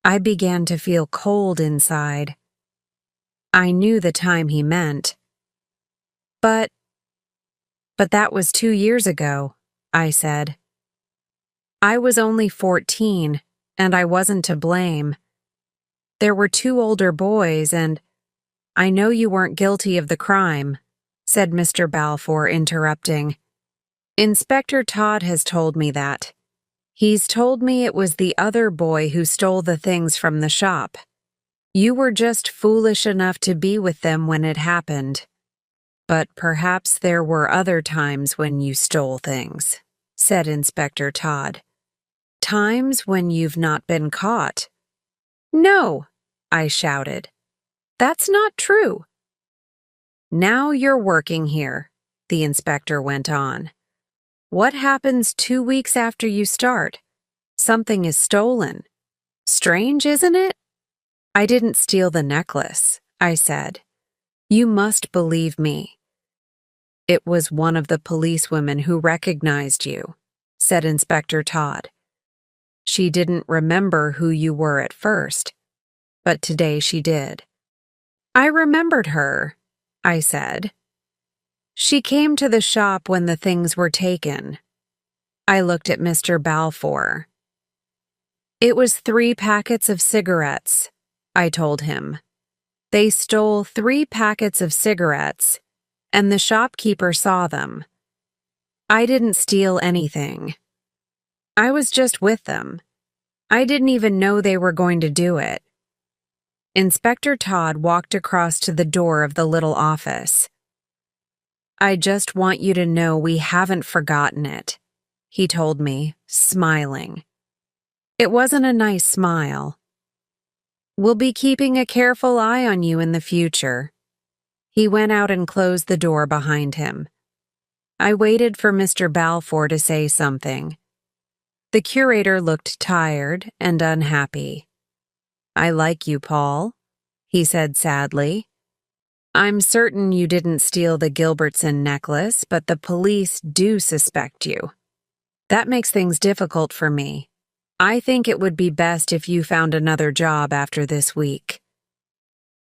I began to feel cold inside. I knew the time he meant. But that was 2 years ago, I said. I was only 14, and I wasn't to blame. There were 2 older boys, and I know you weren't guilty of the crime, said Mr. Balfour, interrupting. Inspector Todd has told me that. He's told me it was the other boy who stole the things from the shop. You were just foolish enough to be with them when it happened. But perhaps there were other times when you stole things, said Inspector Todd. Times when you've not been caught, No, I shouted. That's not true. Now you're working here, the inspector went on. What happens 2 weeks after you start? Something is stolen. Strange, isn't it? I didn't steal the necklace, I said. You must believe me. It was one of the policewomen who recognized you, said Inspector Todd. She didn't remember who you were at first, but today she did. I remembered her, I said. She came to the shop when the things were taken. I looked at Mr. Balfour. It was 3 packets of cigarettes, I told him. They stole 3 packets of cigarettes, and the shopkeeper saw them. I didn't steal anything. I was just with them. I didn't even know they were going to do it. Inspector Todd walked across to the door of the little office. I just want you to know we haven't forgotten it, he told me, smiling. It wasn't a nice smile. We'll be keeping a careful eye on you in the future. He went out and closed the door behind him. I waited for Mr. Balfour to say something. The curator looked tired and unhappy. I like you, Paul, he said sadly. I'm certain you didn't steal the Gilbertson necklace, but the police do suspect you. That makes things difficult for me. I think it would be best if you found another job after this week.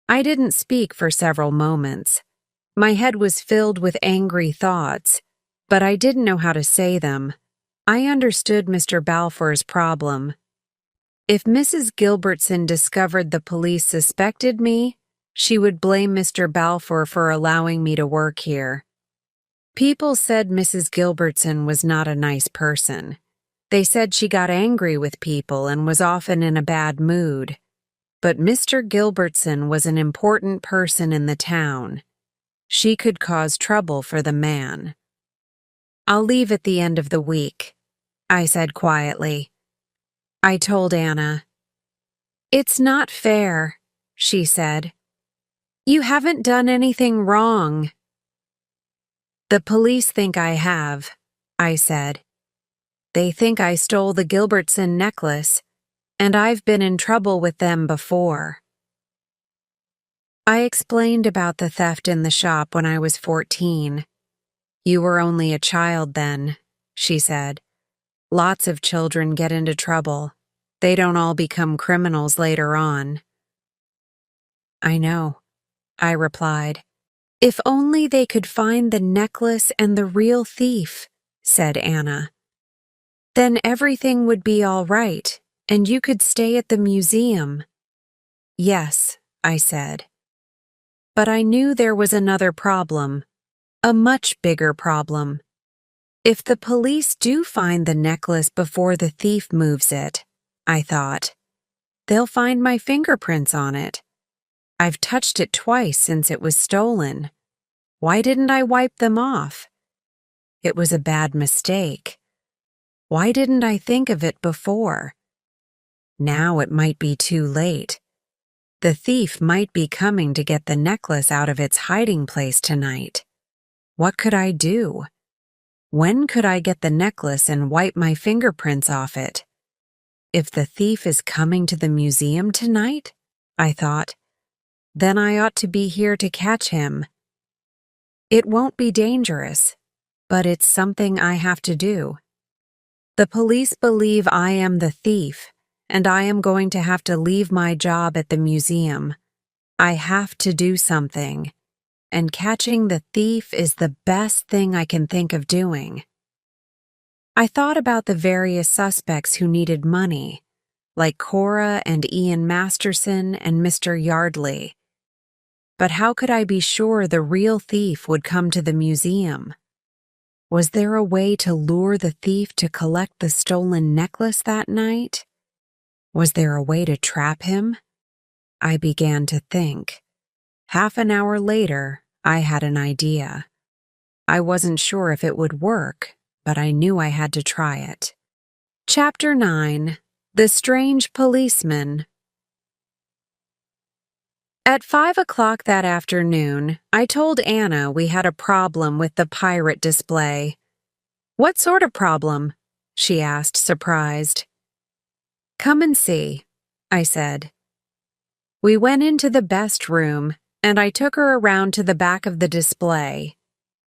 I didn't speak for several moments. My head was filled with angry thoughts, but I didn't know how to say them. I understood Mr. Balfour's problem. If Mrs. Gilbertson discovered the police suspected me, she would blame Mr. Balfour for allowing me to work here. People said Mrs. Gilbertson was not a nice person. They said she got angry with people and was often in a bad mood. But Mr. Gilbertson was an important person in the town. She could cause trouble for the man. I'll leave at the end of the week, I said quietly. I told Anna. It's not fair, she said. You haven't done anything wrong. The police think I have, I said. They think I stole the Gilbertson necklace, and I've been in trouble with them before. I explained about the theft in the shop when I was 14. You were only a child then, she said. Lots of children get into trouble. They don't all become criminals later on. I know, I replied. If only they could find the necklace and the real thief, said Anna. Then everything would be all right, and you could stay at the museum. Yes, I said. But I knew there was another problem, a much bigger problem. If the police do find the necklace before the thief moves it, I thought, they'll find my fingerprints on it. I've touched it twice since it was stolen. Why didn't I wipe them off? It was a bad mistake. Why didn't I think of it before? Now it might be too late. The thief might be coming to get the necklace out of its hiding place tonight. What could I do? When could I get the necklace and wipe my fingerprints off it? If the thief is coming to the museum tonight, I thought, then I ought to be here to catch him. It won't be dangerous, but it's something I have to do. The police believe I am the thief, and I am going to have to leave my job at the museum. I have to do something, and catching the thief is the best thing I can think of doing. I thought about the various suspects who needed money, like Cora and Ian Masterson and Mr. Yardley. But how could I be sure the real thief would come to the museum? Was there a way to lure the thief to collect the stolen necklace that night? Was there a way to trap him? I began to think. Half an hour later, I had an idea. I wasn't sure if it would work, but I knew I had to try it. Chapter 9. The Strange Policeman. At 5 o'clock that afternoon, I told Anna we had a problem with the pirate display. "What sort of problem?" she asked, surprised. "Come and see," I said. We went into the best room, and I took her around to the back of the display.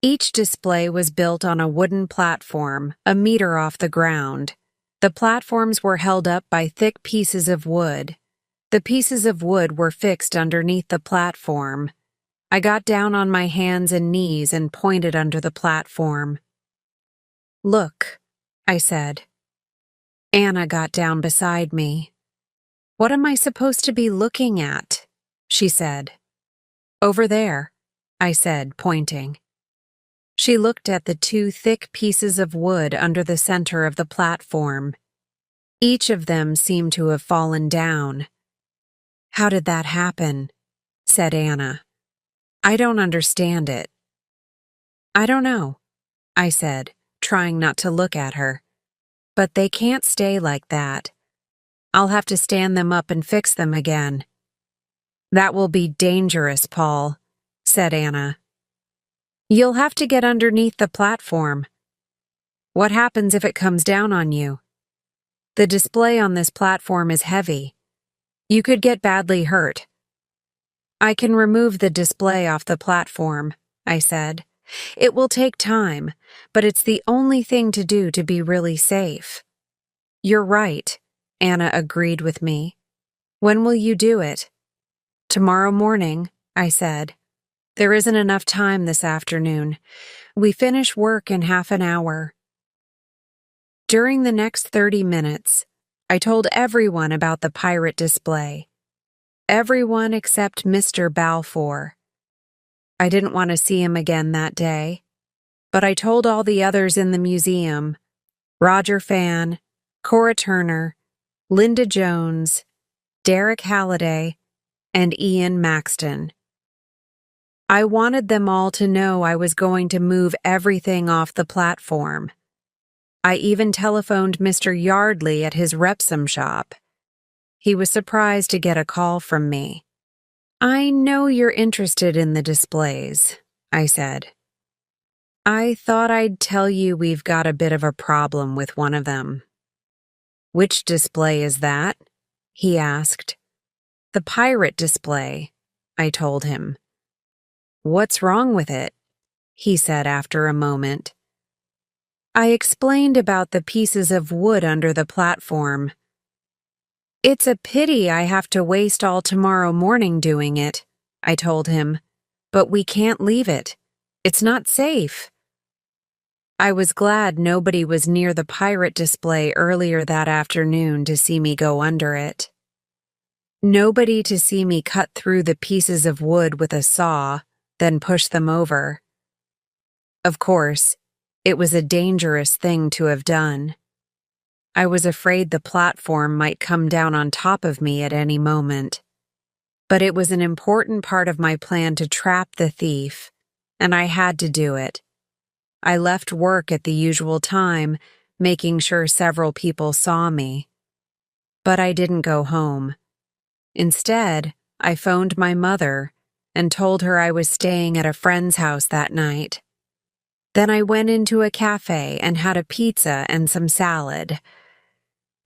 Each display was built on a wooden platform, a meter off the ground. The platforms were held up by thick pieces of wood. The pieces of wood were fixed underneath the platform. I got down on my hands and knees and pointed under the platform. "Look," I said. Anna got down beside me. "What am I supposed to be looking at?" she said. "Over there," I said, pointing. She looked at the two thick pieces of wood under the center of the platform. Each of them seemed to have fallen down. "How did that happen?" said Anna. "I don't understand it." "I don't know," I said, trying not to look at her. "But they can't stay like that. I'll have to stand them up and fix them again." "That will be dangerous, Paul," said Anna. "You'll have to get underneath the platform." "What happens if it comes down on you?" "The display on this platform is heavy. You could get badly hurt." "I can remove the display off the platform," I said. "It will take time, but it's the only thing to do to be really safe." "You're right," Anna agreed with me. "When will you do it?" "Tomorrow morning," I said. "There isn't enough time this afternoon. We finish work in half an hour." During the next 30 minutes, I told everyone about the pirate display. Everyone except Mr. Balfour. I didn't want to see him again that day, but I told all the others in the museum: Roger Fan, Cora Turner, Linda Jones, Derek Halliday, and Ian Maxton. I wanted them all to know I was going to move everything off the platform. I even telephoned Mr. Yardley at his Repsum shop. He was surprised to get a call from me. "I know you're interested in the displays," I said. "I thought I'd tell you we've got a bit of a problem with one of them." "Which display is that?" he asked. "The pirate display," I told him. "What's wrong with it?" he said after a moment. I explained about the pieces of wood under the platform. "It's a pity I have to waste all tomorrow morning doing it," I told him. "But we can't leave it. It's not safe." I was glad nobody was near the pirate display earlier that afternoon to see me go under it. Nobody to see me cut through the pieces of wood with a saw, then push them over. Of course, it was a dangerous thing to have done. I was afraid the platform might come down on top of me at any moment. But it was an important part of my plan to trap the thief, and I had to do it. I left work at the usual time, making sure several people saw me. But I didn't go home. Instead, I phoned my mother and told her I was staying at a friend's house that night. Then I went into a cafe and had a pizza and some salad.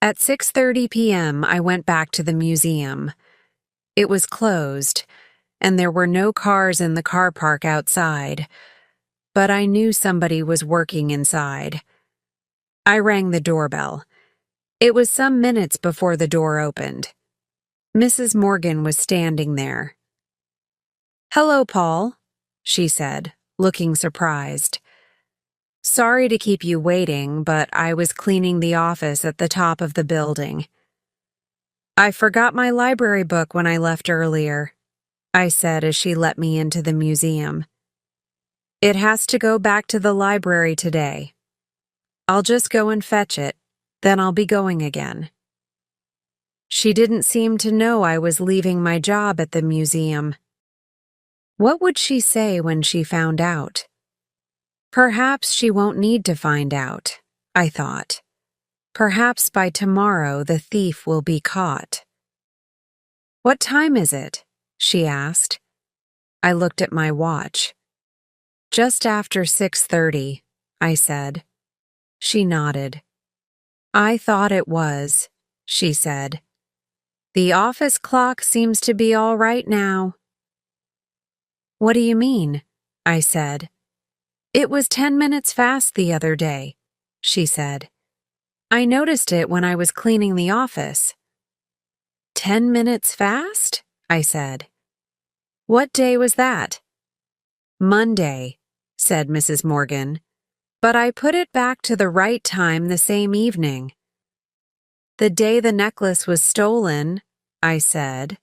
At 6:30 p.m., I went back to the museum. It was closed, and there were no cars in the car park outside, but I knew somebody was working inside. I rang the doorbell. It was some minutes before the door opened. Mrs. Morgan was standing there. "Hello, Paul," she said, looking surprised. "Sorry to keep you waiting, but I was cleaning the office at the top of the building." "I forgot my library book when I left earlier," I said as she let me into the museum. "It has to go back to the library today. I'll just go and fetch it, then I'll be going again." She didn't seem to know I was leaving my job at the museum. What would she say when she found out? Perhaps she won't need to find out, I thought. Perhaps by tomorrow the thief will be caught. "What time is it?" she asked. I looked at my watch. Just after 6:30, I said. She nodded. I thought it was, she said. The office clock seems to be all right now. What do you mean? I said. It was 10 minutes fast the other day, she said. I noticed it when I was cleaning the office. 10 minutes fast? I said. What day was that? Monday, said Mrs. Morgan, but I put it back to the right time the same evening. The day the necklace was stolen, I said.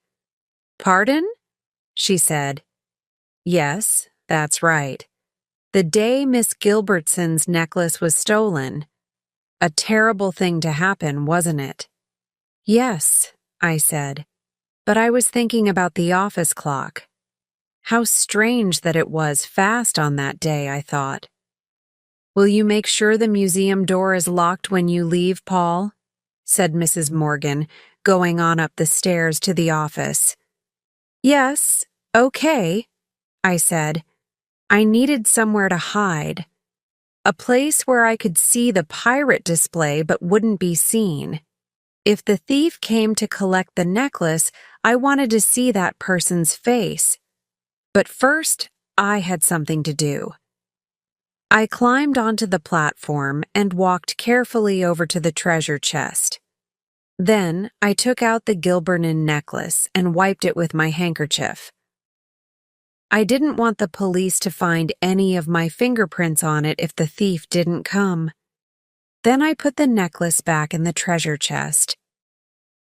Pardon? She said. Yes, that's right. The day Miss Gilbertson's necklace was stolen. A terrible thing to happen, wasn't it? Yes, I said, but I was thinking about the office clock. How strange that it was fast on that day, I thought. Will you make sure the museum door is locked when you leave, Paul? Said Mrs. Morgan, going on up the stairs to the office. Yes, okay, I said. I needed somewhere to hide. A place where I could see the pirate display but wouldn't be seen. If the thief came to collect the necklace, I wanted to see that person's face. But first, I had something to do. I climbed onto the platform and walked carefully over to the treasure chest. Then I took out the Gilberton necklace and wiped it with my handkerchief. I didn't want the police to find any of my fingerprints on it if the thief didn't come. Then I put the necklace back in the treasure chest.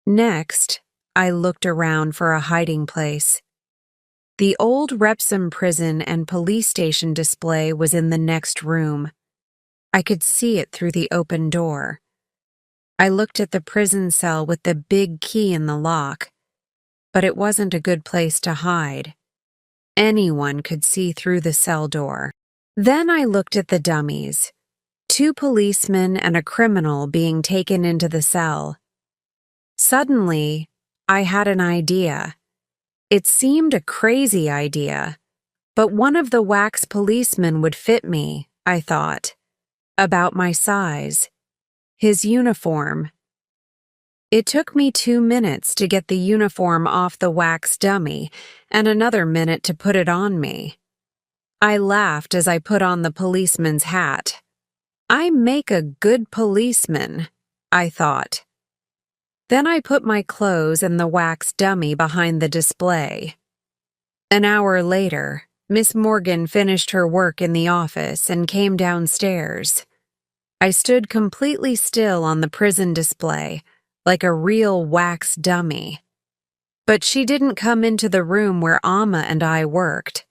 Next, I looked around for a hiding place. The old Repsom prison and police station display was in the next room. I could see it through the open door. I looked at the prison cell with the big key in the lock, but it wasn't a good place to hide. Anyone could see through the cell door. Then I looked at the dummies, 2 policemen and a criminal being taken into the cell. Suddenly, I had an idea. It seemed a crazy idea, but one of the wax policemen would fit me, I thought. About my size. His uniform. It took me 2 minutes to get the uniform off the wax dummy and another minute to put it on me. I laughed as I put on the policeman's hat. I make a good policeman, I thought. Then I put my clothes and the wax dummy behind the display. An hour later, Miss Morgan finished her work in the office and came downstairs. I stood completely still on the prison display, like a real wax dummy. But she didn't come into the room where Amma and I worked.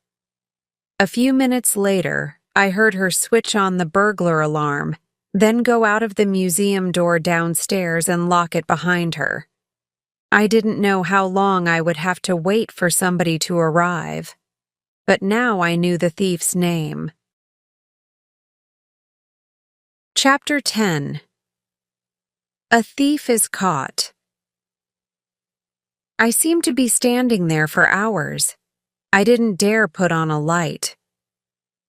A few minutes later, I heard her switch on the burglar alarm, then go out of the museum door downstairs and lock it behind her. I didn't know how long I would have to wait for somebody to arrive, but now I knew the thief's name. Chapter 10. A Thief is Caught. I seemed to be standing there for hours. I didn't dare put on a light.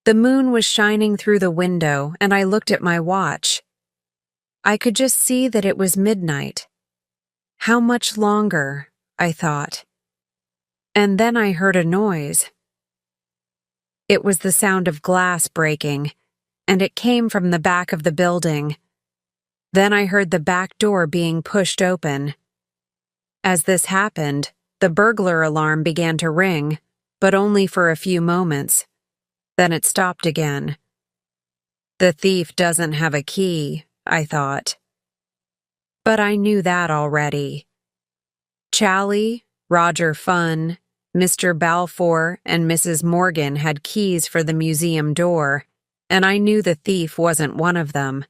The moon was shining through the window, and I looked at my watch. I could just see that it was midnight. How much longer, I thought. And then I heard a noise. It was the sound of glass breaking, and it came from the back of the building. Then I heard the back door being pushed open. As this happened, the burglar alarm began to ring, but only for a few moments. Then it stopped again. The thief doesn't have a key, I thought. But I knew that already. Chally, Roger Funn, Mr. Balfour, and Mrs. Morgan had keys for the museum door, and I knew the thief wasn't one of them.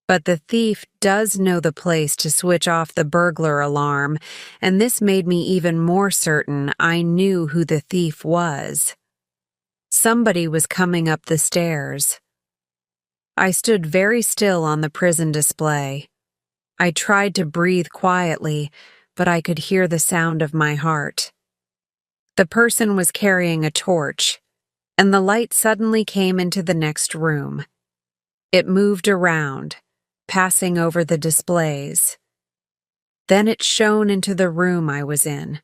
But the thief does know the place to switch off the burglar alarm, and this made me even more certain I knew who the thief was. Somebody was coming up the stairs. I stood very still on the prison display. I tried to breathe quietly, but I could hear the sound of my heart. The person was carrying a torch, and the light suddenly came into the next room. It moved around, passing over the displays. Then it shone into the room I was in.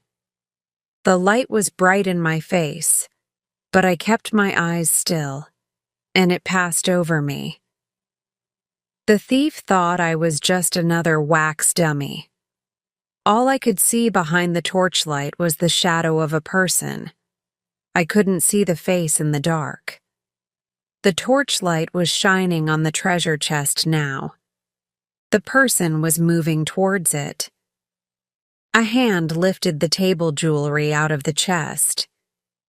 The light was bright in my face, but I kept my eyes still, and it passed over me. The thief thought I was just another wax dummy. All I could see behind the torchlight was the shadow of a person. I couldn't see the face in the dark. The torchlight was shining on the treasure chest now. The person was moving towards it. A hand lifted the table jewelry out of the chest,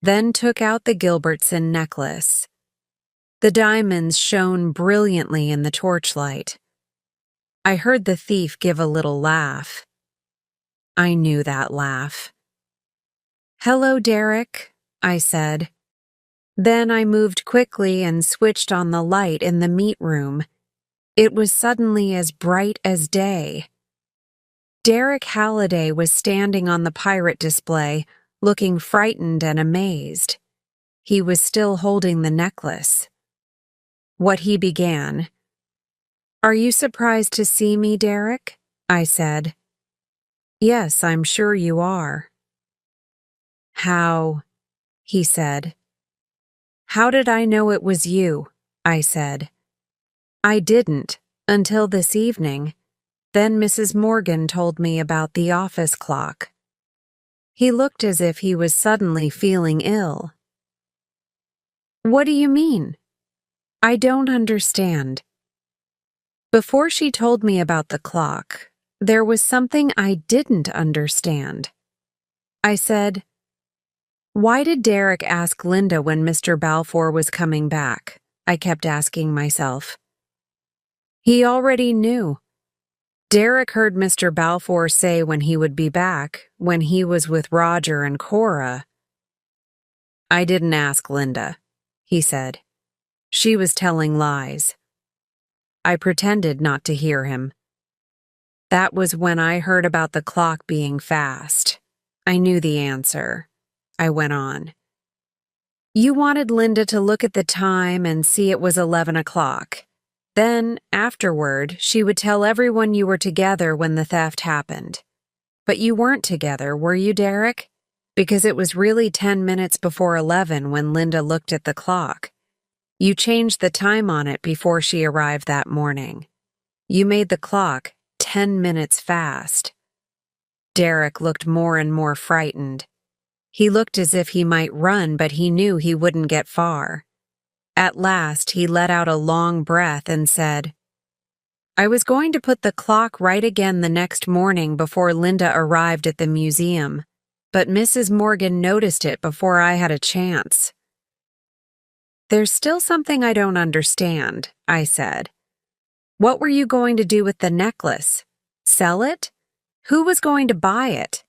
then took out the Gilbertson necklace. The diamonds shone brilliantly in the torchlight. I heard the thief give a little laugh. I knew that laugh. "Hello, Derek," I said. Then I moved quickly and switched on the light in the meat room. It was suddenly as bright as day. Derek Halliday was standing on the pirate display, looking frightened and amazed. He was still holding the necklace. What he began. "Are you surprised to see me, Derek?" I said. "Yes, I'm sure you are." "How?" he said. "How did I know it was you?" I said. "I didn't, until this evening. Then Mrs. Morgan told me about the office clock." He looked as if he was suddenly feeling ill. "What do you mean? I don't understand." Before she told me about the clock, there was something I didn't understand. I said, "Why did Derek ask Linda when Mr. Balfour was coming back?" I kept asking myself. He already knew. Derek heard Mr. Balfour say when he would be back, when he was with Roger and Cora. "I didn't ask Linda," he said. "She was telling lies." I pretended not to hear him. That was when I heard about the clock being fast. I knew the answer. I went on. "You wanted Linda to look at the time and see it was 11 o'clock. Then, afterward, she would tell everyone you were together when the theft happened. But you weren't together, were you, Derek? Because it was really 10 minutes before 11 when Linda looked at the clock. You changed the time on it before she arrived that morning. You made the clock 10 minutes fast." Derek looked more and more frightened. He looked as if he might run, but he knew he wouldn't get far. At last, he let out a long breath and said, "I was going to put the clock right again the next morning before Linda arrived at the museum, but Mrs. Morgan noticed it before I had a chance." "There's still something I don't understand," I said. "What were you going to do with the necklace? Sell it? Who was going to buy it?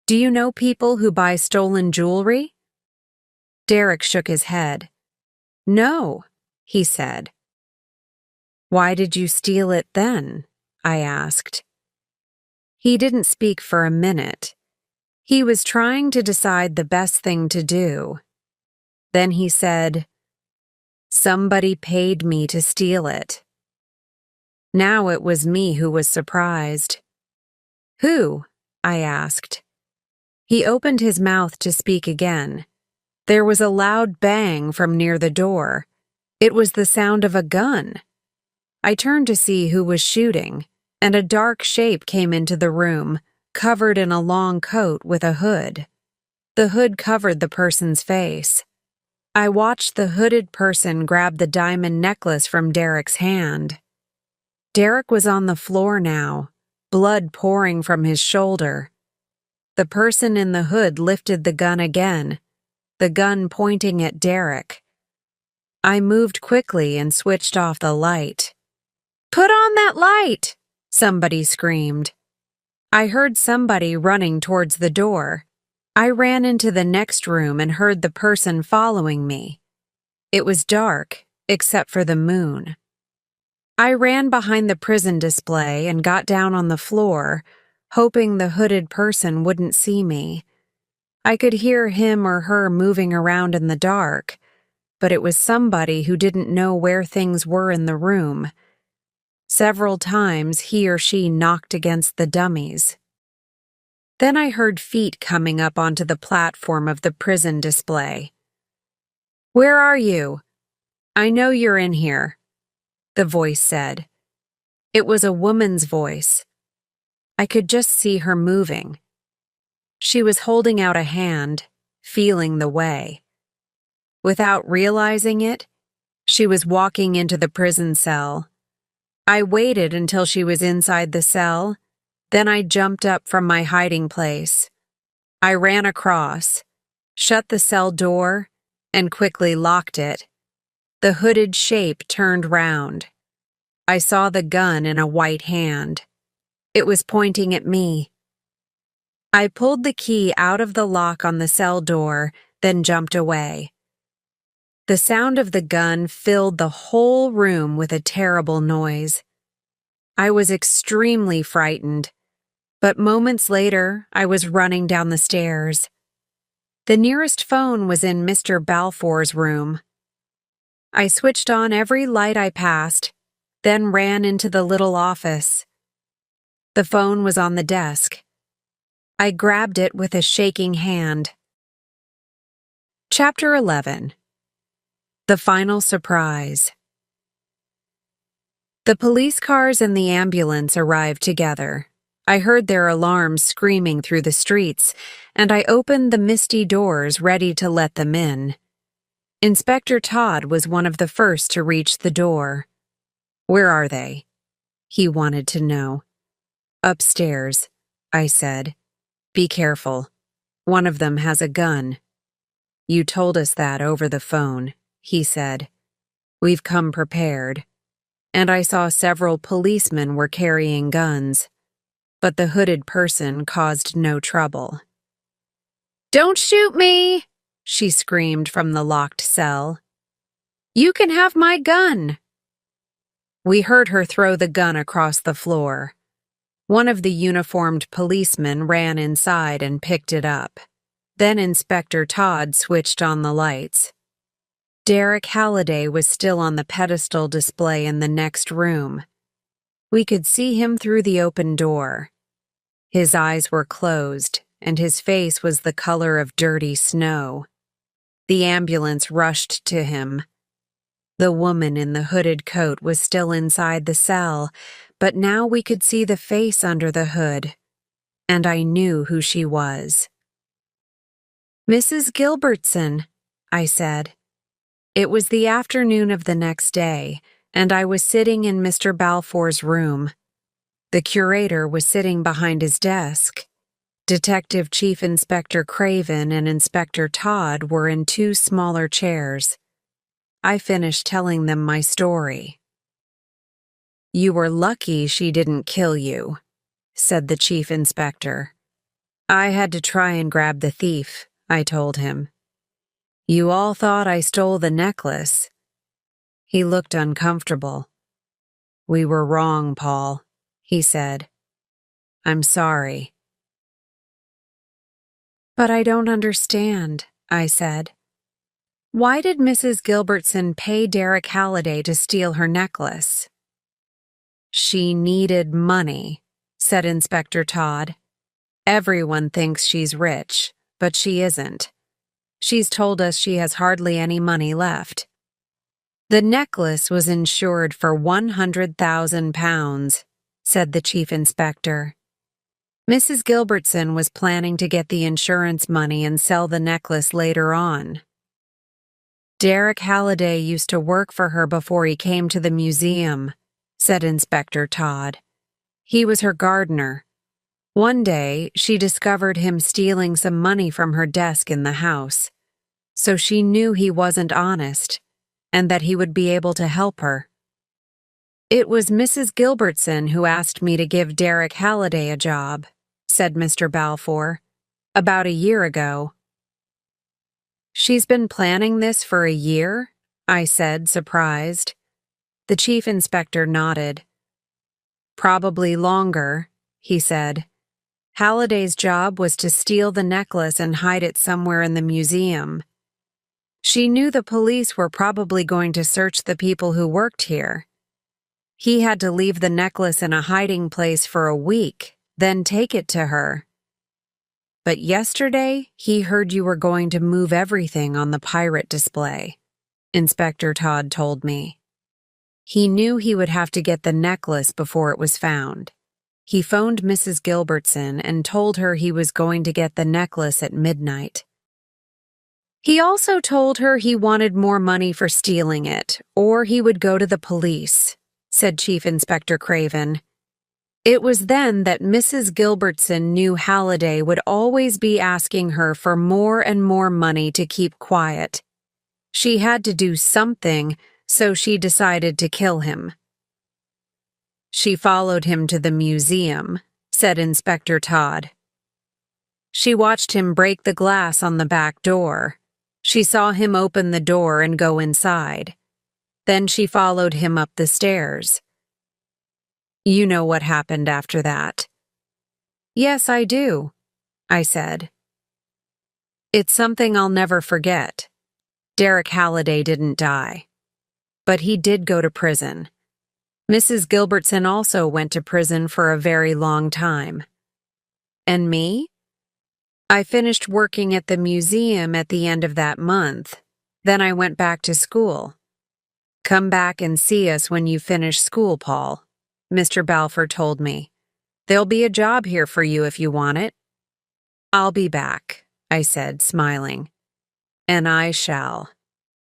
Do you know people who buy stolen jewelry?" Derek shook his head. "No," he said. "Why did you steal it then?" I asked. He didn't speak for a minute. He was trying to decide the best thing to do. Then he said, "Somebody paid me to steal it." Now it was me who was surprised. "Who?" I asked. He opened his mouth to speak again. There was a loud bang from near the door. It was the sound of a gun. I turned to see who was shooting, and a dark shape came into the room, covered in a long coat with a hood. The hood covered the person's face. I watched the hooded person grab the diamond necklace from Derek's hand. Derek was on the floor now, blood pouring from his shoulder. The person in the hood lifted the gun again, the gun pointing at Derek. I moved quickly and switched off the light. "Put on that light!" somebody screamed. I heard somebody running towards the door. I ran into the next room and heard the person following me. It was dark, except for the moon. I ran behind the prison display and got down on the floor, hoping the hooded person wouldn't see me. I could hear him or her moving around in the dark, but it was somebody who didn't know where things were in the room. Several times he or she knocked against the dummies. Then I heard feet coming up onto the platform of the prison display. "Where are you? I know you're in here," the voice said. It was a woman's voice. I could just see her moving. She was holding out a hand, feeling the way. Without realizing it, she was walking into the prison cell. I waited until she was inside the cell, then I jumped up from my hiding place. I ran across, shut the cell door, and quickly locked it. The hooded shape turned round. I saw the gun in a white hand. It was pointing at me. I pulled the key out of the lock on the cell door, then jumped away. The sound of the gun filled the whole room with a terrible noise. I was extremely frightened, but moments later, I was running down the stairs. The nearest phone was in Mr. Balfour's room. I switched on every light I passed, then ran into the little office. The phone was on the desk. I grabbed it with a shaking hand. Chapter 11. The Final Surprise. The police cars and the ambulance arrived together. I heard their alarms screaming through the streets, and I opened the misty doors ready to let them in. Inspector Todd was one of the first to reach the door. "Where are they?" he wanted to know. "Upstairs," I said. "Be careful. One of them has a gun." "You told us that over the phone," he said. "We've come prepared." And I saw several policemen were carrying guns, but the hooded person caused no trouble. "Don't shoot me!" she screamed from the locked cell. "You can have my gun!" We heard her throw the gun across the floor. One of the uniformed policemen ran inside and picked it up. Then Inspector Todd switched on the lights. Derek Halliday was still on the pedestal display in the next room. We could see him through the open door. His eyes were closed, and his face was the color of dirty snow. The ambulance rushed to him. The woman in the hooded coat was still inside the cell, but now we could see the face under the hood, and I knew who she was. "Mrs. Gilbertson," I said. It was the afternoon of the next day, and I was sitting in Mr. Balfour's room. The curator was sitting behind his desk. Detective Chief Inspector Craven and Inspector Todd were in two smaller chairs. I finished telling them my story. "You were lucky she didn't kill you," said the chief inspector. "I had to try and grab the thief," I told him. "You all thought I stole the necklace." He looked uncomfortable. "We were wrong, Paul," he said. "I'm sorry." "But I don't understand," I said. "Why did Mrs. Gilbertson pay Derek Halliday to steal her necklace?" "She needed money," said Inspector Todd. "Everyone thinks she's rich, but she isn't. She's told us she has hardly any money left." "The necklace was insured for £100,000, said the chief inspector. Mrs. Gilbertson was planning to get the insurance money and sell the necklace later on. "Derek Halliday used to work for her before he came to the museum," said Inspector Todd. "He was her gardener. One day, she discovered him stealing some money from her desk in the house, so she knew he wasn't honest and that he would be able to help her. It was Mrs. Gilbertson who asked me to give Derek Halliday a job," said Mr. Balfour, "about a year ago." "She's been planning this for a year?" I said, surprised. The chief inspector nodded. "Probably longer," he said. Halliday's job was to steal the necklace and hide it somewhere in the museum. She knew the police were probably going to search the people who worked here. He had to leave the necklace in a hiding place for a week, then take it to her. But yesterday, he heard you were going to move everything on the pirate display, Inspector Todd told me. He knew he would have to get the necklace before it was found. He phoned Mrs. Gilbertson and told her he was going to get the necklace at midnight. He also told her he wanted more money for stealing it, or he would go to the police, said Chief Inspector Craven. It was then that Mrs. Gilbertson knew Halliday would always be asking her for more and more money to keep quiet. She had to do something, so she decided to kill him. She followed him to the museum, said Inspector Todd. She watched him break the glass on the back door. She saw him open the door and go inside. Then she followed him up the stairs. You know what happened after that. Yes, I do, I said. It's something I'll never forget. Derek Halliday didn't die. But he did go to prison. Mrs. Gilbertson also went to prison for a very long time. And me? I finished working at the museum at the end of that month. Then I went back to school. Come back and see us when you finish school, Paul, Mr. Balfour told me. There'll be a job here for you if you want it. I'll be back, I said, smiling. And I shall.